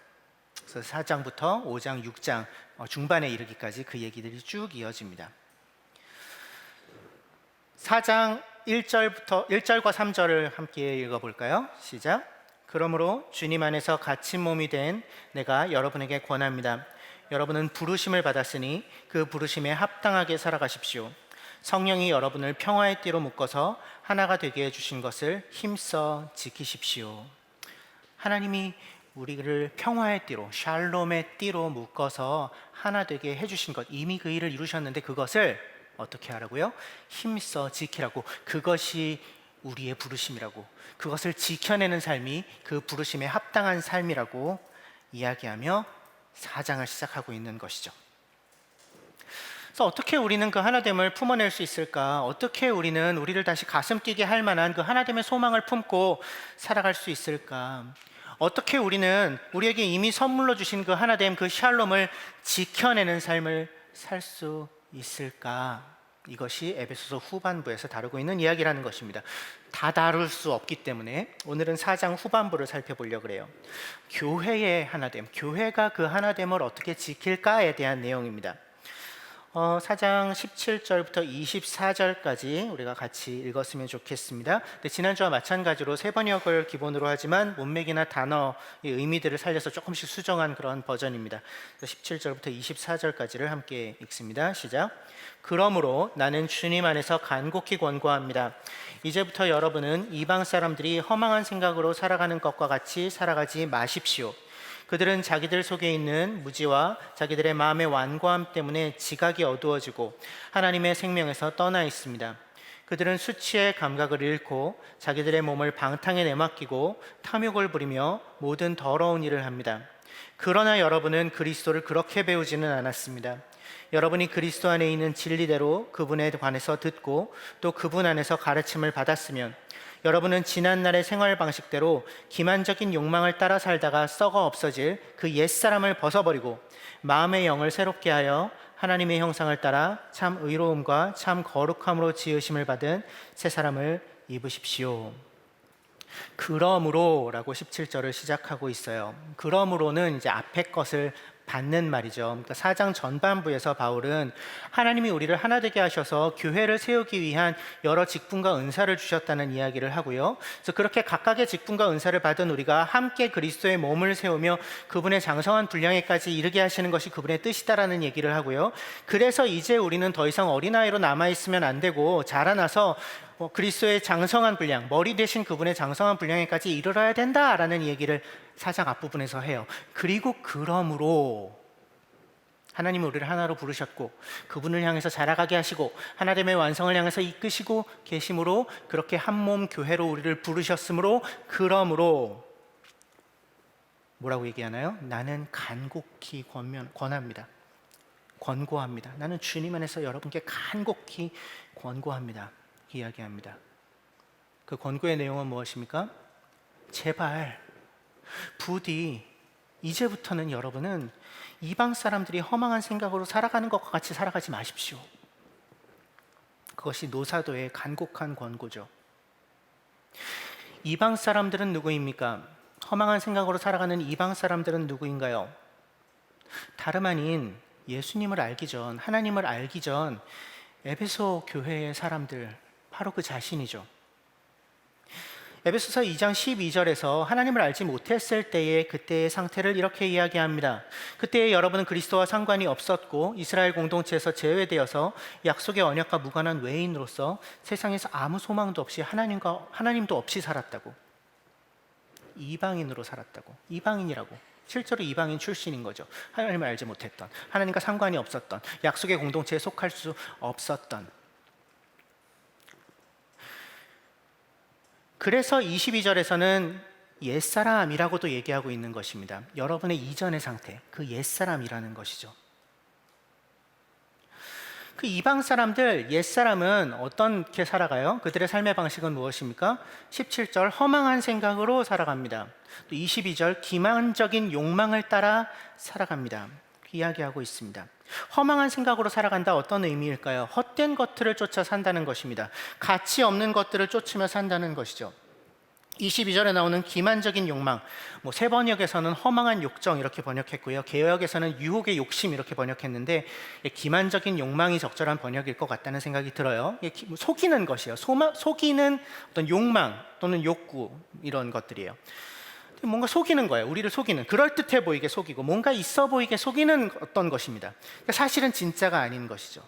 그래서 4장부터 5장, 6장 중반에 이르기까지 그 얘기들이 쭉 이어집니다. 4장 1절과 3절을 함께 읽어볼까요? 시작. 그러므로 주님 안에서 갇힌 몸이 된 내가 여러분에게 권합니다. 여러분은 부르심을 받았으니 그 부르심에 합당하게 살아가십시오. 성령이 여러분을 평화의 띠로 묶어서 하나가 되게 해주신 것을 힘써 지키십시오. 하나님이 우리를 평화의 띠로, 샬롬의 띠로 묶어서 하나 되게 해주신 것, 이미 그 일을 이루셨는데 그것을 어떻게 하라고요? 힘써 지키라고. 그것이 우리의 부르심이라고, 그것을 지켜내는 삶이 그 부르심에 합당한 삶이라고 이야기하며 4장을 시작하고 있는 것이죠. 그래서 어떻게 우리는 그 하나됨을 품어낼 수 있을까? 어떻게 우리는 우리를 다시 가슴 뛰게 할 만한 그 하나됨의 소망을 품고 살아갈 수 있을까? 어떻게 우리는 우리에게 이미 선물로 주신 그 하나됨, 그 샬롬을 지켜내는 삶을 살 수 있을까? 이것이 에베소서 후반부에서 다루고 있는 이야기라는 것입니다. 다 다룰 수 없기 때문에 오늘은 4장 후반부를 살펴보려고 해요. 교회의 하나됨, 교회가 그 하나됨을 어떻게 지킬까에 대한 내용입니다. 4장 17절부터 24절까지 우리가 같이 읽었으면 좋겠습니다. 지난주와 마찬가지로 세 번역을 기본으로 하지만 문맥이나 단어의 의미들을 살려서 조금씩 수정한 그런 버전입니다. 17절부터 24절까지를 함께 읽습니다. 시작. 그러므로 나는 주님 안에서 간곡히 권고합니다. 이제부터 여러분은 이방 사람들이 허망한 생각으로 살아가는 것과 같이 살아가지 마십시오. 그들은 자기들 속에 있는 무지와 자기들의 마음의 완고함 때문에 지각이 어두워지고 하나님의 생명에서 떠나 있습니다. 그들은 수치의 감각을 잃고 자기들의 몸을 방탕에 내맡기고 탐욕을 부리며 모든 더러운 일을 합니다. 그러나 여러분은 그리스도를 그렇게 배우지는 않았습니다. 여러분이 그리스도 안에 있는 진리대로 그분에 관해서 듣고 또 그분 안에서 가르침을 받았으면 여러분은 지난날의 생활 방식대로 기만적인 욕망을 따라 살다가 썩어 없어질 그 옛사람을 벗어버리고 마음의 영을 새롭게 하여 하나님의 형상을 따라 참 의로움과 참 거룩함으로 지으심을 받은 새 사람을 입으십시오. 그러므로라고 17절을 시작하고 있어요. 그러므로는 이제 앞에 것을 받는 말이죠. 그러니까 4장 전반부에서 바울은 하나님이 우리를 하나 되게 하셔서 교회를 세우기 위한 여러 직분과 은사를 주셨다는 이야기를 하고요. 그래서 그렇게 각각의 직분과 은사를 받은 우리가 함께 그리스도의 몸을 세우며 그분의 장성한 분량에까지 이르게 하시는 것이 그분의 뜻이다라는 얘기를 하고요. 그래서 이제 우리는 더 이상 어린아이로 남아있으면 안 되고 자라나서 그리스도의 장성한 분량, 머리 대신 그분의 장성한 분량에까지 이르러야 된다라는 얘기를 4장 앞부분에서 해요. 그리고 그러므로 하나님은 우리를 하나로 부르셨고 그분을 향해서 자라가게 하시고 하나됨의 완성을 향해서 이끄시고 계심으로 그렇게 한 몸 교회로 우리를 부르셨으므로 그러므로 뭐라고 얘기하나요? 나는 간곡히 권합니다. 권고합니다. 나는 주님 안에서 여러분께 간곡히 권고합니다. 이야기합니다. 그 권고의 내용은 무엇입니까? 제발 부디 이제부터는 여러분은 이방 사람들이 허망한 생각으로 살아가는 것과 같이 살아가지 마십시오. 그것이 노사도의 간곡한 권고죠. 이방 사람들은 누구입니까? 허망한 생각으로 살아가는 이방 사람들은 누구인가요? 다름 아닌 예수님을 알기 전, 하나님을 알기 전 에베소 교회의 사람들, 바로 그 자신이죠. 에베소서 2장 12절에서 하나님을 알지 못했을 때의 그때의 상태를 이렇게 이야기합니다. 그때의 여러분은 그리스도와 상관이 없었고 이스라엘 공동체에서 제외되어서 약속의 언약과 무관한 외인으로서 세상에서 아무 소망도 없이 하나님도 없이 살았다고. 이방인으로 살았다고. 이방인이라고. 실제로 이방인 출신인 거죠. 하나님을 알지 못했던, 하나님과 상관이 없었던, 약속의 공동체에 속할 수 없었던. 그래서 22절에서는 옛사람이라고도 얘기하고 있는 것입니다. 여러분의 이전의 상태, 그 옛사람이라는 것이죠. 그 이방 사람들, 옛사람은 어떻게 살아가요? 그들의 삶의 방식은 무엇입니까? 17절 허망한 생각으로 살아갑니다. 또 22절 기만적인 욕망을 따라 살아갑니다. 이야기하고 있습니다. 허망한 생각으로 살아간다, 어떤 의미일까요? 헛된 것들을 쫓아 산다는 것입니다. 가치 없는 것들을 쫓으며 산다는 것이죠. 22절에 나오는 기만적인 욕망, 새 번역에서는 허망한 욕정 이렇게 번역했고요. 개역에서는 유혹의 욕심 이렇게 번역했는데 기만적인 욕망이 적절한 번역일 것 같다는 생각이 들어요. 속이는 것이에요. 속이는 어떤 욕망 또는 욕구, 이런 것들이에요. 뭔가 속이는 거예요. 우리를 속이는, 그럴듯해 보이게 속이고 뭔가 있어 보이게 속이는 어떤 것입니다. 사실은 진짜가 아닌 것이죠.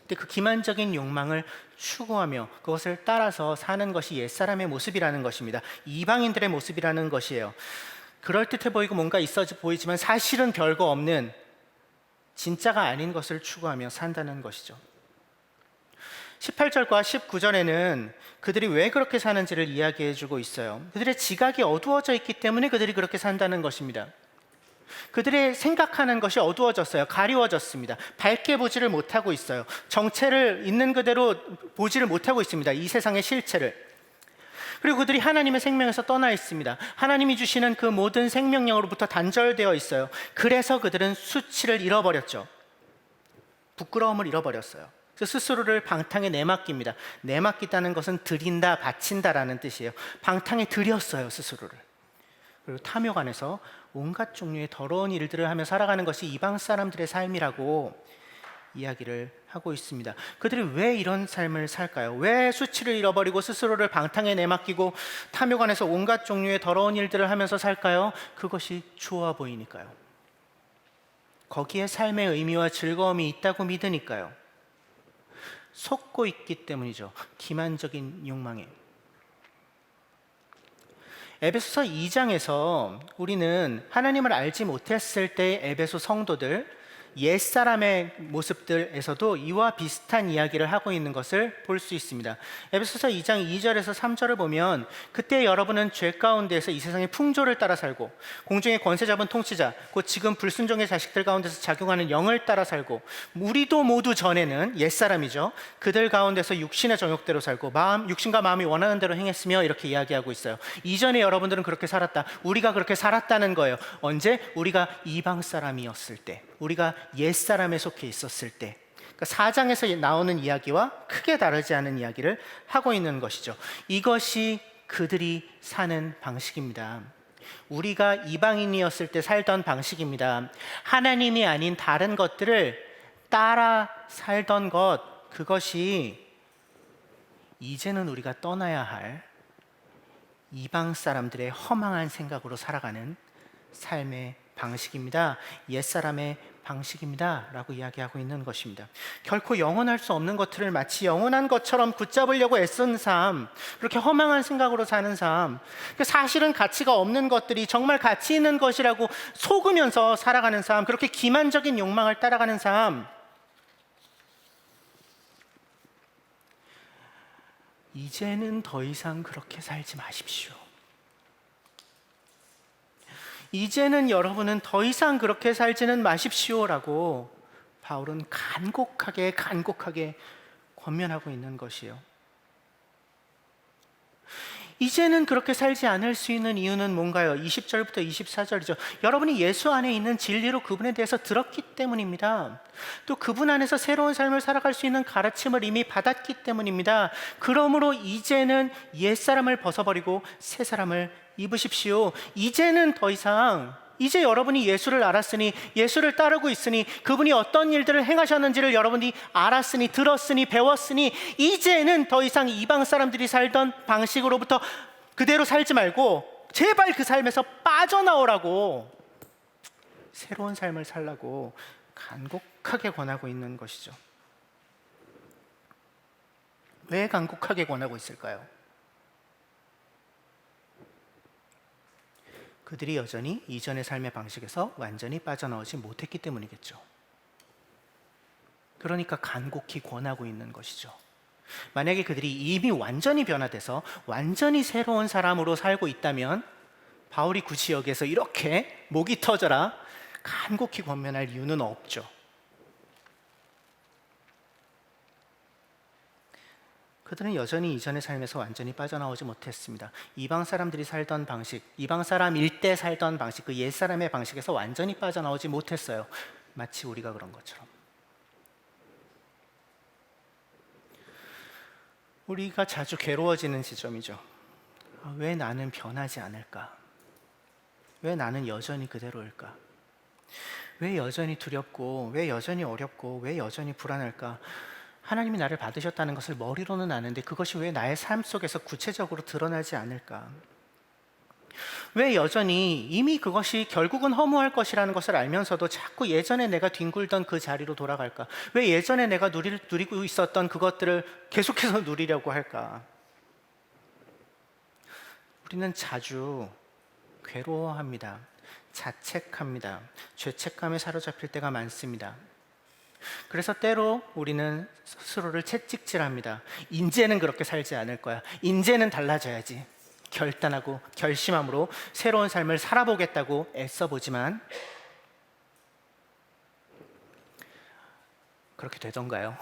근데 그 기만적인 욕망을 추구하며 그것을 따라서 사는 것이 옛사람의 모습이라는 것입니다. 이방인들의 모습이라는 것이에요. 그럴듯해 보이고 뭔가 있어 보이지만 사실은 별거 없는, 진짜가 아닌 것을 추구하며 산다는 것이죠. 18절과 19절에는 그들이 왜 그렇게 사는지를 이야기해 주고 있어요. 그들의 지각이 어두워져 있기 때문에 그들이 그렇게 산다는 것입니다. 그들의 생각하는 것이 어두워졌어요. 가리워졌습니다. 밝게 보지를 못하고 있어요. 정체를 있는 그대로 보지를 못하고 있습니다. 이 세상의 실체를. 그리고 그들이 하나님의 생명에서 떠나 있습니다. 하나님이 주시는 그 모든 생명력으로부터 단절되어 있어요. 그래서 그들은 수치를 잃어버렸죠. 부끄러움을 잃어버렸어요. 그래서 스스로를 방탕에 내맡깁니다. 내맡기다는 것은 드린다, 바친다라는 뜻이에요. 방탕에 들였어요, 스스로를. 그리고 탐욕 안에서 온갖 종류의 더러운 일들을 하며 살아가는 것이 이방 사람들의 삶이라고 이야기를 하고 있습니다. 그들이 왜 이런 삶을 살까요? 왜 수치를 잃어버리고 스스로를 방탕에 내맡기고 탐욕 안에서 온갖 종류의 더러운 일들을 하면서 살까요? 그것이 좋아 보이니까요. 거기에 삶의 의미와 즐거움이 있다고 믿으니까요. 속고 있기 때문이죠. 기만적인 욕망에. 에베소서 2장에서 우리는 하나님을 알지 못했을 때 에베소 성도들, 옛사람의 모습들에서도 이와 비슷한 이야기를 하고 있는 것을 볼 수 있습니다. 에베소서 2장 2절에서 3절을 보면 그때 여러분은 죄 가운데서 이 세상의 풍조를 따라 살고 공중의 권세 잡은 통치자, 곧 지금 불순종의 자식들 가운데서 작용하는 영을 따라 살고 우리도 모두 전에는 옛사람이죠. 그들 가운데서 육신의 정욕대로 살고 육신과 마음이 원하는 대로 행했으며 이렇게 이야기하고 있어요. 이전에 여러분들은 그렇게 살았다. 우리가 그렇게 살았다는 거예요. 언제? 우리가 이방 사람이었을 때, 우리가 옛사람에 속해 있었을 때. 그러니까 4장에서 나오는 이야기와 크게 다르지 않은 이야기를 하고 있는 것이죠. 이것이 그들이 사는 방식입니다. 우리가 이방인이었을 때 살던 방식입니다. 하나님이 아닌 다른 것들을 따라 살던 것, 그것이 이제는 우리가 떠나야 할 이방 사람들의 허망한 생각으로 살아가는 삶의 방식입니다. 옛사람의 방식입니다 라고 이야기하고 있는 것입니다. 결코 영원할 수 없는 것들을 마치 영원한 것처럼 붙잡으려고 애쓴 삶, 그렇게 허망한 생각으로 사는 삶, 사실은 가치가 없는 것들이 정말 가치 있는 것이라고 속으면서 살아가는 삶, 그렇게 기만적인 욕망을 따라가는 삶, 이제는 더 이상 그렇게 살지 마십시오. 이제는 여러분은 더 이상 그렇게 살지는 마십시오라고 바울은 간곡하게 권면하고 있는 것이에요. 이제는 그렇게 살지 않을 수 있는 이유는 뭔가요? 20절부터 24절이죠. 여러분이 예수 안에 있는 진리로 그분에 대해서 들었기 때문입니다. 또 그분 안에서 새로운 삶을 살아갈 수 있는 가르침을 이미 받았기 때문입니다. 그러므로 이제는 옛사람을 벗어버리고 새사람을 입으십시오. 이제는 더 이상, 이제 여러분이 예수를 알았으니, 예수를 따르고 있으니, 그분이 어떤 일들을 행하셨는지를 여러분이 알았으니, 들었으니, 배웠으니, 이제는 더 이상 이방 사람들이 살던 방식으로부터 그대로 살지 말고 제발 그 삶에서 빠져나오라고, 새로운 삶을 살라고 간곡하게 권하고 있는 것이죠. 왜 간곡하게 권하고 있을까요? 그들이 여전히 이전의 삶의 방식에서 완전히 빠져나오지 못했기 때문이겠죠. 그러니까 간곡히 권하고 있는 것이죠. 만약에 그들이 이미 완전히 변화돼서 완전히 새로운 사람으로 살고 있다면 바울이 굳이 여기에서 이렇게 목이 터져라 간곡히 권면할 이유는 없죠. 그들은 여전히 이전의 삶에서 완전히 빠져나오지 못했습니다. 이방 사람들이 살던 방식, 이방 사람일 때 살던 방식, 그 옛사람의 방식에서 완전히 빠져나오지 못했어요. 마치 우리가 그런 것처럼. 우리가 자주 괴로워지는 지점이죠. 왜 나는 변하지 않을까? 왜 나는 여전히 그대로일까? 왜 여전히 두렵고, 왜 여전히 어렵고, 왜 여전히 불안할까? 하나님이 나를 받으셨다는 것을 머리로는 아는데 그것이 왜 나의 삶 속에서 구체적으로 드러나지 않을까? 왜 여전히 이미 그것이 결국은 허무할 것이라는 것을 알면서도 자꾸 예전에 내가 뒹굴던 그 자리로 돌아갈까? 왜 예전에 내가 누리고 있었던 그것들을 계속해서 누리려고 할까? 우리는 자주 괴로워합니다. 자책합니다. 죄책감에 사로잡힐 때가 많습니다. 그래서 때로 우리는 스스로를 채찍질합니다. 이제는 그렇게 살지 않을 거야. 이제는 달라져야지. 결단하고 결심함으로 새로운 삶을 살아보겠다고 애써보지만 그렇게 되던가요?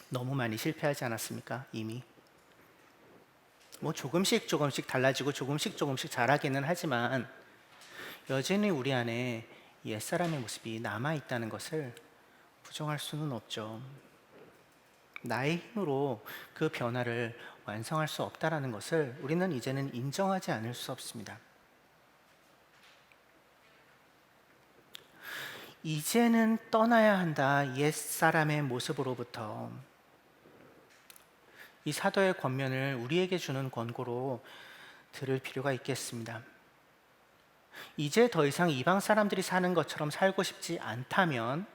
너무 많이 실패하지 않았습니까? 이미 조금씩 달라지고 조금씩 잘하기는 하지만 여전히 우리 안에 옛사람의 모습이 남아있다는 것을 부정할 수는 없죠. 나의 힘으로 그 변화를 완성할 수 없다는 것을 우리는 이제는 인정하지 않을 수 없습니다. 이제는 떠나야 한다. 옛사람의 모습으로부터. 이 사도의 권면을 우리에게 주는 권고로 들을 필요가 있겠습니다. 이제 더 이상 이방 사람들이 사는 것처럼 살고 싶지 않다면,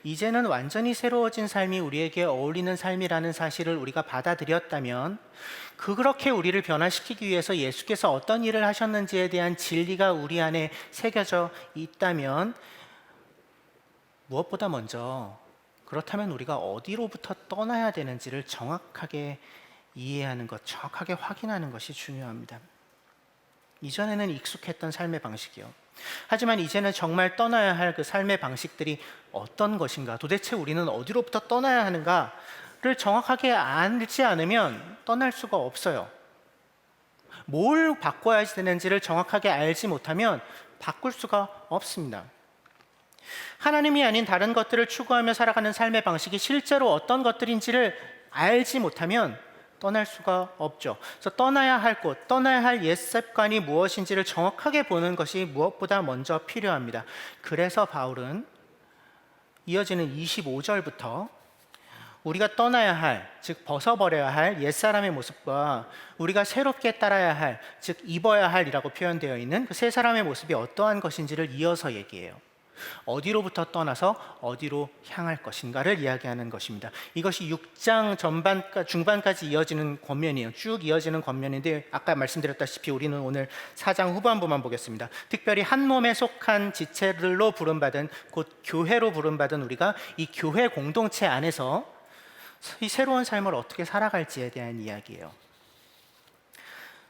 이제는 완전히 새로워진 삶이 우리에게 어울리는 삶이라는 사실을 우리가 받아들였다면, 그렇게 우리를 변화시키기 위해서 예수께서 어떤 일을 하셨는지에 대한 진리가 우리 안에 새겨져 있다면, 무엇보다 먼저 그렇다면 우리가 어디로부터 떠나야 되는지를 정확하게 이해하는 것, 정확하게 확인하는 것이 중요합니다. 이전에는 익숙했던 삶의 방식이요. 하지만 이제는 정말 떠나야 할 그 삶의 방식들이 어떤 것인가, 도대체 우리는 어디로부터 떠나야 하는가를 정확하게 알지 않으면 떠날 수가 없어요. 뭘 바꿔야 되는지를 정확하게 알지 못하면 바꿀 수가 없습니다. 하나님이 아닌 다른 것들을 추구하며 살아가는 삶의 방식이 실제로 어떤 것들인지를 알지 못하면 떠날 수가 없죠. 그래서 떠나야 할 곳, 떠나야 할 옛 습관이 무엇인지를 정확하게 보는 것이 무엇보다 먼저 필요합니다. 그래서 바울은 이어지는 25절부터 우리가 떠나야 할, 즉 벗어버려야 할 옛사람의 모습과 우리가 새롭게 따라야 할, 즉 입어야 할이라고 표현되어 있는 그 새 사람의 모습이 어떠한 것인지를 이어서 얘기해요. 어디로부터 떠나서 어디로 향할 것인가를 이야기하는 것입니다. 이것이 6장 중반까지 이어지는 권면이에요. 쭉 이어지는 권면인데 아까 말씀드렸다시피 우리는 오늘 4장 후반부만 보겠습니다. 특별히 한 몸에 속한 지체들로 부름받은, 곧 교회로 부름받은 우리가 이 교회 공동체 안에서 이 새로운 삶을 어떻게 살아갈지에 대한 이야기예요.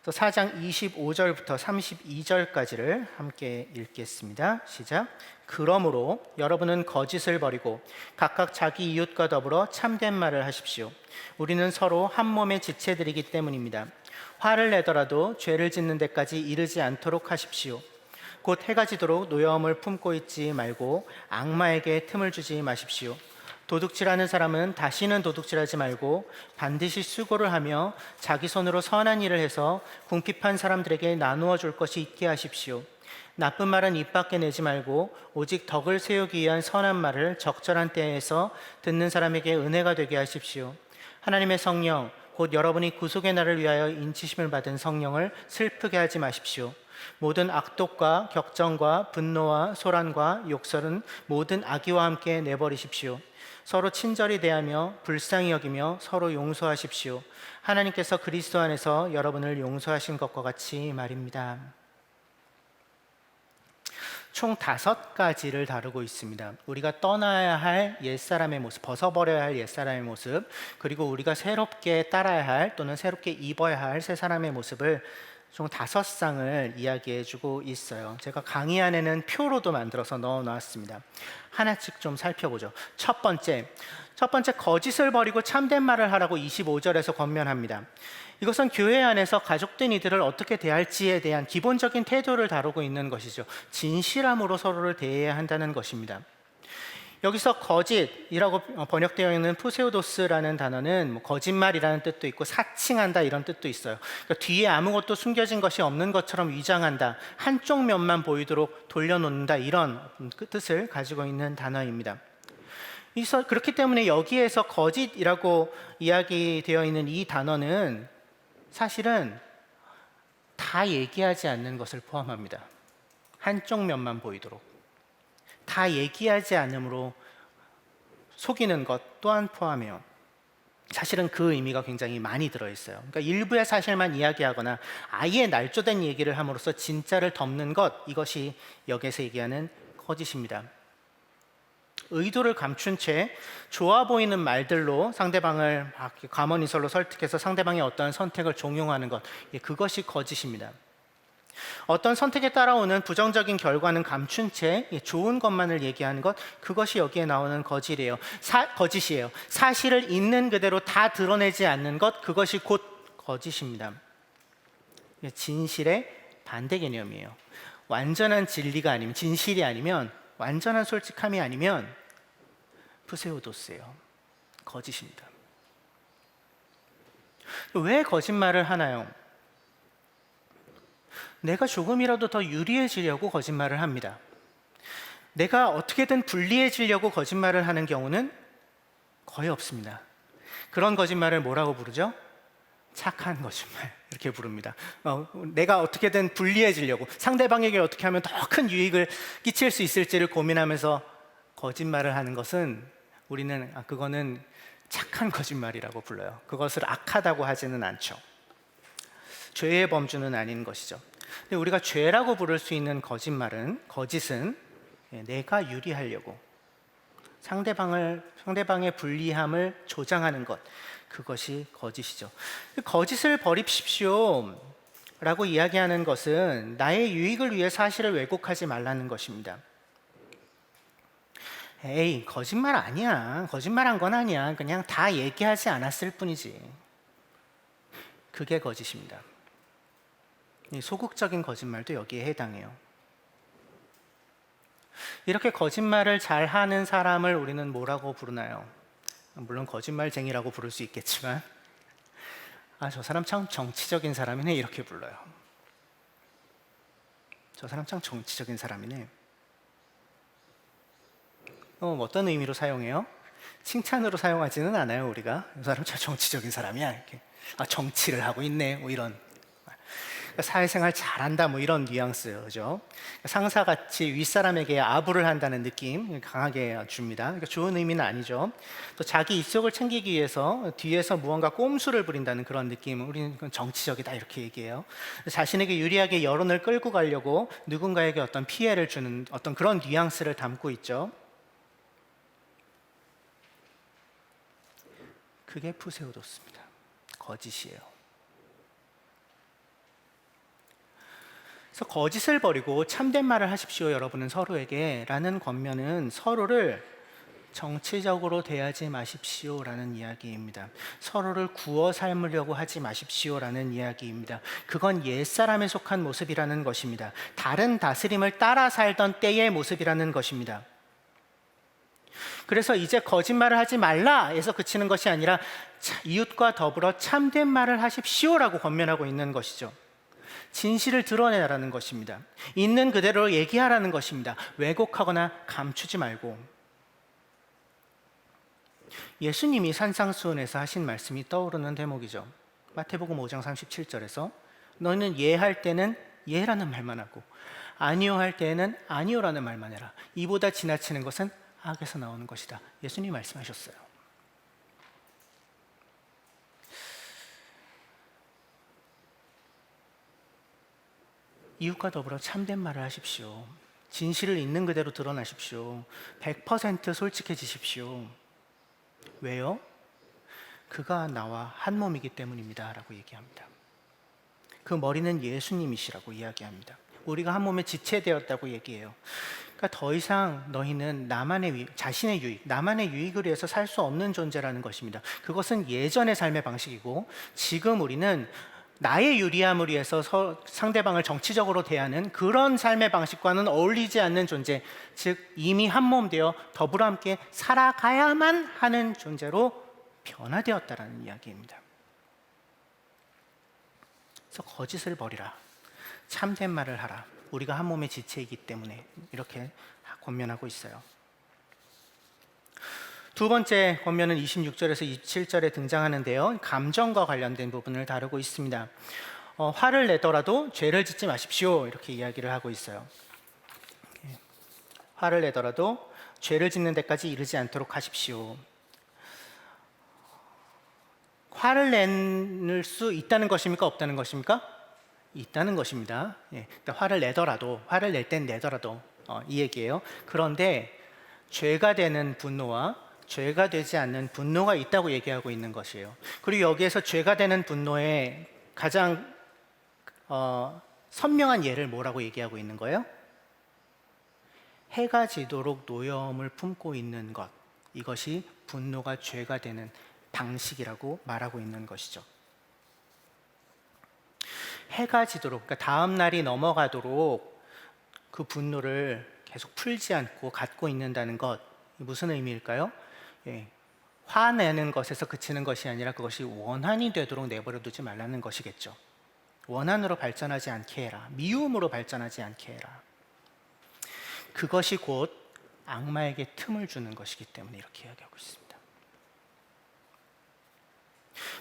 4장 25절부터 32절까지를 함께 읽겠습니다. 시작. 그러므로 여러분은 거짓을 버리고 각각 자기 이웃과 더불어 참된 말을 하십시오. 우리는 서로 한 몸의 지체들이기 때문입니다. 화를 내더라도 죄를 짓는 데까지 이르지 않도록 하십시오. 곧 해가 지도록 노여움을 품고 있지 말고 악마에게 틈을 주지 마십시오. 도둑질하는 사람은 다시는 도둑질하지 말고 반드시 수고를 하며 자기 손으로 선한 일을 해서 궁핍한 사람들에게 나누어 줄 것이 있게 하십시오. 나쁜 말은 입 밖에 내지 말고 오직 덕을 세우기 위한 선한 말을 적절한 때에서 듣는 사람에게 은혜가 되게 하십시오. 하나님의 성령, 곧 여러분이 구속의 날을 위하여 인치심을 받은 성령을 슬프게 하지 마십시오. 모든 악독과 격정과 분노와 소란과 욕설은 모든 악의와 함께 내버리십시오. 서로 친절히 대하며 불쌍히 여기며 서로 용서하십시오. 하나님께서 그리스도 안에서 여러분을 용서하신 것과 같이 말입니다. 총 5가지를 다루고 있습니다. 우리가 떠나야 할 옛사람의 모습, 벗어버려야 할 옛사람의 모습, 그리고 우리가 새롭게 따라야 할 또는 새롭게 입어야 할 새 사람의 모습을 총 5쌍을 이야기해주고 있어요. 제가 강의 안에는 표로도 만들어서 넣어놨습니다. 하나씩 좀 살펴보죠. 첫 번째 거짓을 버리고 참된 말을 하라고 25절에서 권면합니다. 이것은 교회 안에서 가족된 이들을 어떻게 대할지에 대한 기본적인 태도를 다루고 있는 것이죠. 진실함으로 서로를 대해야 한다는 것입니다. 여기서 거짓이라고 번역되어 있는 푸세오도스라는 단어는 거짓말이라는 뜻도 있고 사칭한다 이런 뜻도 있어요. 그러니까 뒤에 아무것도 숨겨진 것이 없는 것처럼 위장한다, 한쪽 면만 보이도록 돌려놓는다, 이런 뜻을 가지고 있는 단어입니다. 그렇기 때문에 여기에서 거짓이라고 이야기되어 있는 이 단어는 사실은 다 얘기하지 않는 것을 포함합니다. 한쪽 면만 보이도록 다 얘기하지 않으므로 속이는 것 또한 포함해요. 사실은 그 의미가 굉장히 많이 들어있어요. 그러니까 일부의 사실만 이야기하거나 아예 날조된 얘기를 함으로써 진짜를 덮는 것, 이것이 여기서 얘기하는 거짓입니다. 의도를 감춘 채 좋아 보이는 말들로 상대방을 과머니설로 설득해서 상대방의 어떠한 선택을 종용하는 것, 그것이 거짓입니다. 어떤 선택에 따라오는 부정적인 결과는 감춘 채 좋은 것만을 얘기하는 것, 그것이 여기에 나오는 거짓이에요. 사실을 있는 그대로 다 드러내지 않는 것, 그것이 곧 거짓입니다. 진실의 반대 개념이에요. 완전한 진리가 아니면, 진실이 아니면, 완전한 솔직함이 아니면 푸세오도스예요. 거짓입니다. 왜 거짓말을 하나요? 내가 조금이라도 더 유리해지려고 거짓말을 합니다. 내가 어떻게든 불리해지려고 거짓말을 하는 경우는 거의 없습니다. 그런 거짓말을 뭐라고 부르죠? 착한 거짓말, 이렇게 부릅니다. 내가 어떻게든 불리해지려고, 상대방에게 어떻게 하면 더 큰 유익을 끼칠 수 있을지를 고민하면서 거짓말을 하는 것은 우리는 그거는 착한 거짓말이라고 불러요. 그것을 악하다고 하지는 않죠. 죄의 범주는 아닌 것이죠. 근데 우리가 죄라고 부를 수 있는 거짓은 내가 유리하려고 상대방의 불리함을 조장하는 것, 그것이 거짓이죠. 거짓을 버립십시오 라고 이야기하는 것은 나의 유익을 위해 사실을 왜곡하지 말라는 것입니다. 에이, 거짓말 아니야, 거짓말한 건 아니야, 그냥 다 얘기하지 않았을 뿐이지, 그게 거짓입니다. 소극적인 거짓말도 여기에 해당해요. 이렇게 거짓말을 잘하는 사람을 우리는 뭐라고 부르나요? 물론 거짓말쟁이라고 부를 수 있겠지만 아, 저 사람 참 정치적인 사람이네 이렇게 불러요. 저 사람 참 정치적인 사람이네. 어떤 의미로 사용해요? 칭찬으로 사용하지는 않아요. 우리가 이 사람 참 정치적인 사람이야 이렇게. 아, 정치를 하고 있네 뭐 이런. 그러니까 사회생활 잘한다 뭐 이런 뉘앙스예요, 그죠? 상사같이 윗사람에게 아부를 한다는 느낌 강하게 줍니다. 그러니까 좋은 의미는 아니죠. 또 자기 입속을 챙기기 위해서 뒤에서 무언가 꼼수를 부린다는 그런 느낌, 우리는 그건 정치적이다 이렇게 얘기해요. 자신에게 유리하게 여론을 끌고 가려고 누군가에게 어떤 피해를 주는 어떤 그런 뉘앙스를 담고 있죠. 그게 푸세우도스입니다. 거짓이에요. 그래서 거짓을 버리고 참된 말을 하십시오 여러분은 서로에게 라는 권면은 서로를 정치적으로 대하지 마십시오 라는 이야기입니다. 서로를 구워 삶으려고 하지 마십시오 라는 이야기입니다. 그건 옛사람에 속한 모습이라는 것입니다. 다른 다스림을 따라 살던 때의 모습이라는 것입니다. 그래서 이제 거짓말을 하지 말라에서 그치는 것이 아니라 이웃과 더불어 참된 말을 하십시오라고 권면하고 있는 것이죠. 진실을 드러내라는 것입니다. 있는 그대로 얘기하라는 것입니다. 왜곡하거나 감추지 말고. 예수님이 산상수훈에서 하신 말씀이 떠오르는 대목이죠. 마태복음 5장 37절에서 너는 예할 때는 예라는 말만 하고 아니요 할 때에는 아니요라는 말만 해라. 이보다 지나치는 것은 악에서 나오는 것이다. 예수님이 말씀하셨어요. 이웃과 더불어 참된 말을 하십시오. 진실을 있는 그대로 드러나십시오. 100% 솔직해지십시오. 왜요? 그가 나와 한 몸이기 때문입니다 라고 얘기합니다. 그 머리는 예수님이시라고 이야기합니다. 우리가 한 몸에 지체되었다고 얘기해요. 그러니까 더 이상 너희는 나만의 유익, 자신의 유익, 나만의 유익을 위해서 살 수 없는 존재라는 것입니다. 그것은 예전의 삶의 방식이고 지금 우리는 나의 유리함을 위해서 상대방을 정치적으로 대하는 그런 삶의 방식과는 어울리지 않는 존재, 즉 이미 한 몸 되어 더불어 함께 살아가야만 하는 존재로 변화되었다라는 이야기입니다. 그래서 거짓을 버리라, 참된 말을 하라. 우리가 한 몸의 지체이기 때문에 이렇게 권면하고 있어요. 두 번째 권면은 26절에서 27절에 등장하는데요. 감정과 관련된 부분을 다루고 있습니다. 화를 내더라도 죄를 짓지 마십시오. 이렇게 이야기를 하고 있어요. 화를 내더라도 죄를 짓는 데까지 이르지 않도록 하십시오. 화를 낼 수 있다는 것입니까? 없다는 것입니까? 있다는 것입니다. 그러니까 화를 내더라도, 화를 낼 땐 내더라도 이 얘기예요. 그런데 죄가 되는 분노와 죄가 되지 않는 분노가 있다고 얘기하고 있는 것이에요. 그리고 여기에서 죄가 되는 분노의 가장 선명한 예를 뭐라고 얘기하고 있는 거예요? 해가 지도록 노여움을 품고 있는 것, 이것이 분노가 죄가 되는 방식이라고 말하고 있는 것이죠. 해가 지도록, 그러니까 다음 날이 넘어가도록 그 분노를 계속 풀지 않고 갖고 있는다는 것, 무슨 의미일까요? 화내는 것에서 그치는 것이 아니라 그것이 원한이 되도록 내버려 두지 말라는 것이겠죠. 원한으로 발전하지 않게 해라. 미움으로 발전하지 않게 해라. 그것이 곧 악마에게 틈을 주는 것이기 때문에 이렇게 이야기하고 있습니다.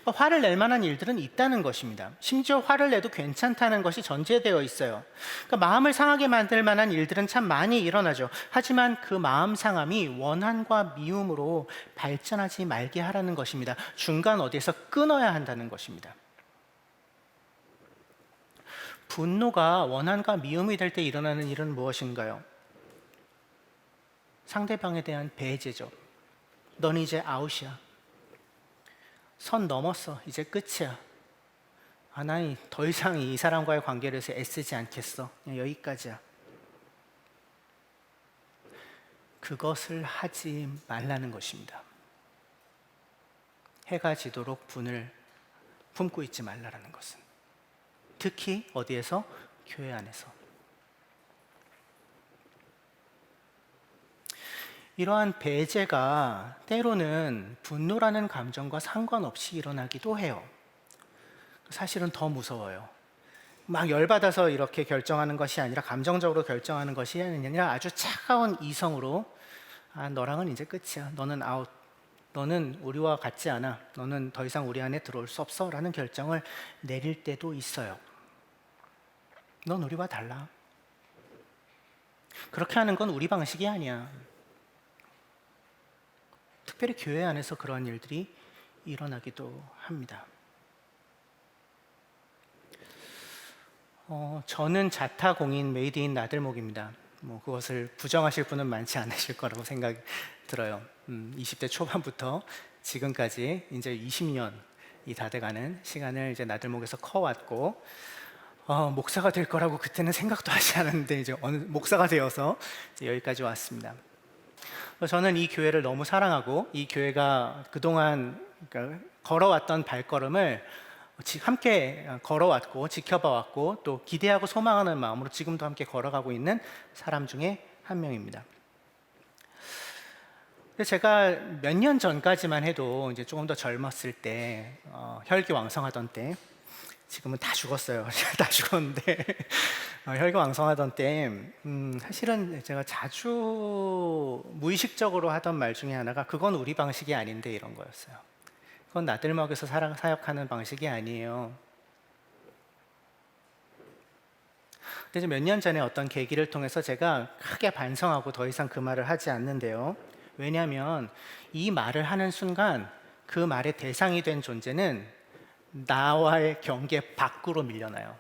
화를 낼 만한 일들은 있다는 것입니다. 심지어 화를 내도 괜찮다는 것이 전제되어 있어요. 그러니까 마음을 상하게 만들 만한 일들은 참 많이 일어나죠. 하지만 그 마음 상함이 원한과 미움으로 발전하지 말게 하라는 것입니다. 중간 어디에서 끊어야 한다는 것입니다. 분노가 원한과 미움이 될 때 일어나는 일은 무엇인가요? 상대방에 대한 배제죠. 넌 이제 아웃이야. 선 넘었어. 이제 끝이야. 난 더 이상 이 사람과의 관계를 위해서 애쓰지 않겠어. 그냥 여기까지야. 그것을 하지 말라는 것입니다. 해가 지도록 분을 품고 있지 말라는 것은. 특히 어디에서? 교회 안에서. 이러한 배제가 때로는 분노라는 감정과 상관없이 일어나기도 해요. 사실은 더 무서워요. 막 열받아서 이렇게 결정하는 것이 아니라 감정적으로 결정하는 것이 아니라 아주 차가운 이성으로 너랑은 이제 끝이야. 너는 아웃. 너는 우리와 같지 않아. 너는 더 이상 우리 안에 들어올 수 없어. 라는 결정을 내릴 때도 있어요. 넌 우리와 달라. 그렇게 하는 건 우리 방식이 아니야. 특별히 교회 안에서 그런 일들이 일어나기도 합니다. 저는 자타공인 메이드인 나들목입니다. 그것을 부정하실 분은 많지 않으실 거라고 생각이 들어요. 20대 초반부터 지금까지 이제 20년이 다 돼가는 시간을 이제 나들목에서 커왔고, 목사가 될 거라고 그때는 생각도 하지 않았는데 이제 어느 목사가 되어서 이제 여기까지 왔습니다. 저는 이 교회를 너무 사랑하고 이 교회가 그동안 그러니까 걸어왔던 발걸음을 함께 걸어왔고 지켜봐왔고 또 기대하고 소망하는 마음으로 지금도 함께 걸어가고 있는 사람 중에 한 명입니다. 근데 제가 몇 년 전까지만 해도 이제 조금 더 젊었을 때 혈기왕성하던 때, 지금은 다 죽었어요. 다 죽었는데 혈기왕성하던 때 사실은 제가 자주 무의식적으로 하던 말 중에 하나가 그건 우리 방식이 아닌데 이런 거였어요. 그건 나들목에서 사역하는 방식이 아니에요. 근데 몇 년 전에 어떤 계기를 통해서 제가 크게 반성하고 더 이상 그 말을 하지 않는데요. 왜냐하면 이 말을 하는 순간 그 말의 대상이 된 존재는 나와의 경계 밖으로 밀려나요.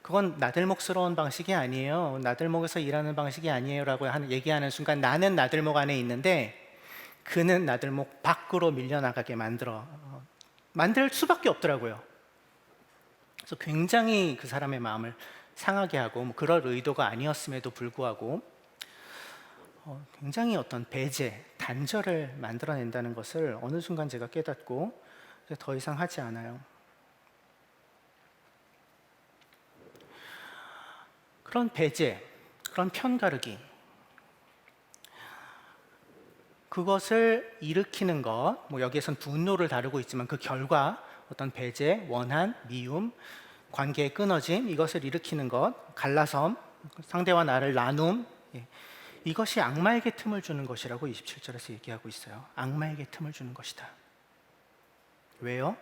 그건 나들목스러운 방식이 아니에요. 나들목에서 일하는 방식이 아니에요 라고 얘기하는 순간 나는 나들목 안에 있는데 그는 나들목 밖으로 밀려나가게 만들 수밖에 없더라고요. 그래서 굉장히 그 사람의 마음을 상하게 하고 그럴 의도가 아니었음에도 불구하고 굉장히 어떤 배제, 단절을 만들어낸다는 것을 어느 순간 제가 깨닫고 더 이상 하지 않아요. 그런 배제, 그런 편가르기, 그것을 일으키는 것, 여기에선 분노를 다루고 있지만 그 결과 어떤 배제, 원한, 미움, 관계의 끊어짐, 이것을 일으키는 것, 갈라섬, 상대와 나를 나눔, 이것이 악마에게 틈을 주는 것이라고 27절에서 얘기하고 있어요. 악마에게 틈을 주는 것이다. 왜요?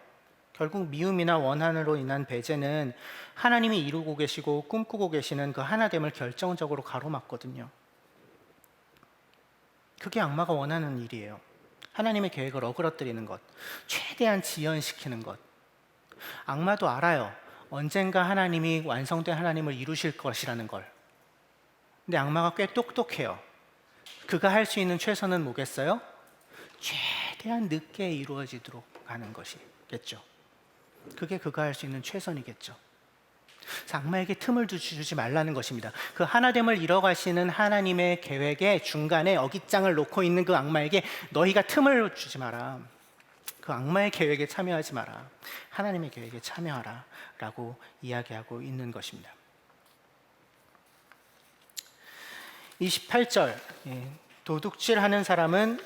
결국 미움이나 원한으로 인한 배제는 하나님이 이루고 계시고 꿈꾸고 계시는 그 하나됨을 결정적으로 가로막거든요. 그게 악마가 원하는 일이에요. 하나님의 계획을 어그러뜨리는 것, 최대한 지연시키는 것. 악마도 알아요. 언젠가 하나님이 완성된 하나님을 이루실 것이라는 걸. 근데 악마가 꽤 똑똑해요. 그가 할 수 있는 최선은 뭐겠어요? 최대한 늦게 이루어지도록 하는 것이겠죠. 그게 그가 할 수 있는 최선이겠죠. 그래서 악마에게 틈을 주지 말라는 것입니다. 그 하나됨을 이뤄가시는 하나님의 계획의 중간에 어깃장을 놓고 있는 그 악마에게 너희가 틈을 주지 마라. 그 악마의 계획에 참여하지 마라. 하나님의 계획에 참여하라 라고 이야기하고 있는 것입니다. 28절, 도둑질하는 사람은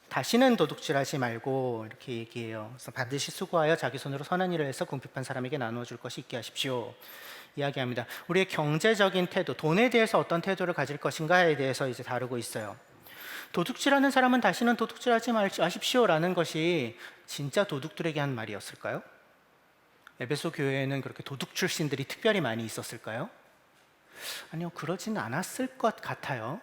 다시는 도둑질하지 말고 이렇게 얘기해요. 그래서 반드시 수고하여 자기 손으로 선한 일을 해서 궁핍한 사람에게 나누어 줄 것이 있게 하십시오. 이야기합니다. 우리의 경제적인 태도, 돈에 대해서 어떤 태도를 가질 것인가에 대해서 이제 다루고 있어요. 도둑질하는 사람은 다시는 도둑질하지 마십시오라는 것이 진짜 도둑들에게 한 말이었을까요? 에베소 교회에는 그렇게 도둑 출신들이 특별히 많이 있었을까요? 아니요, 그러진 않았을 것 같아요.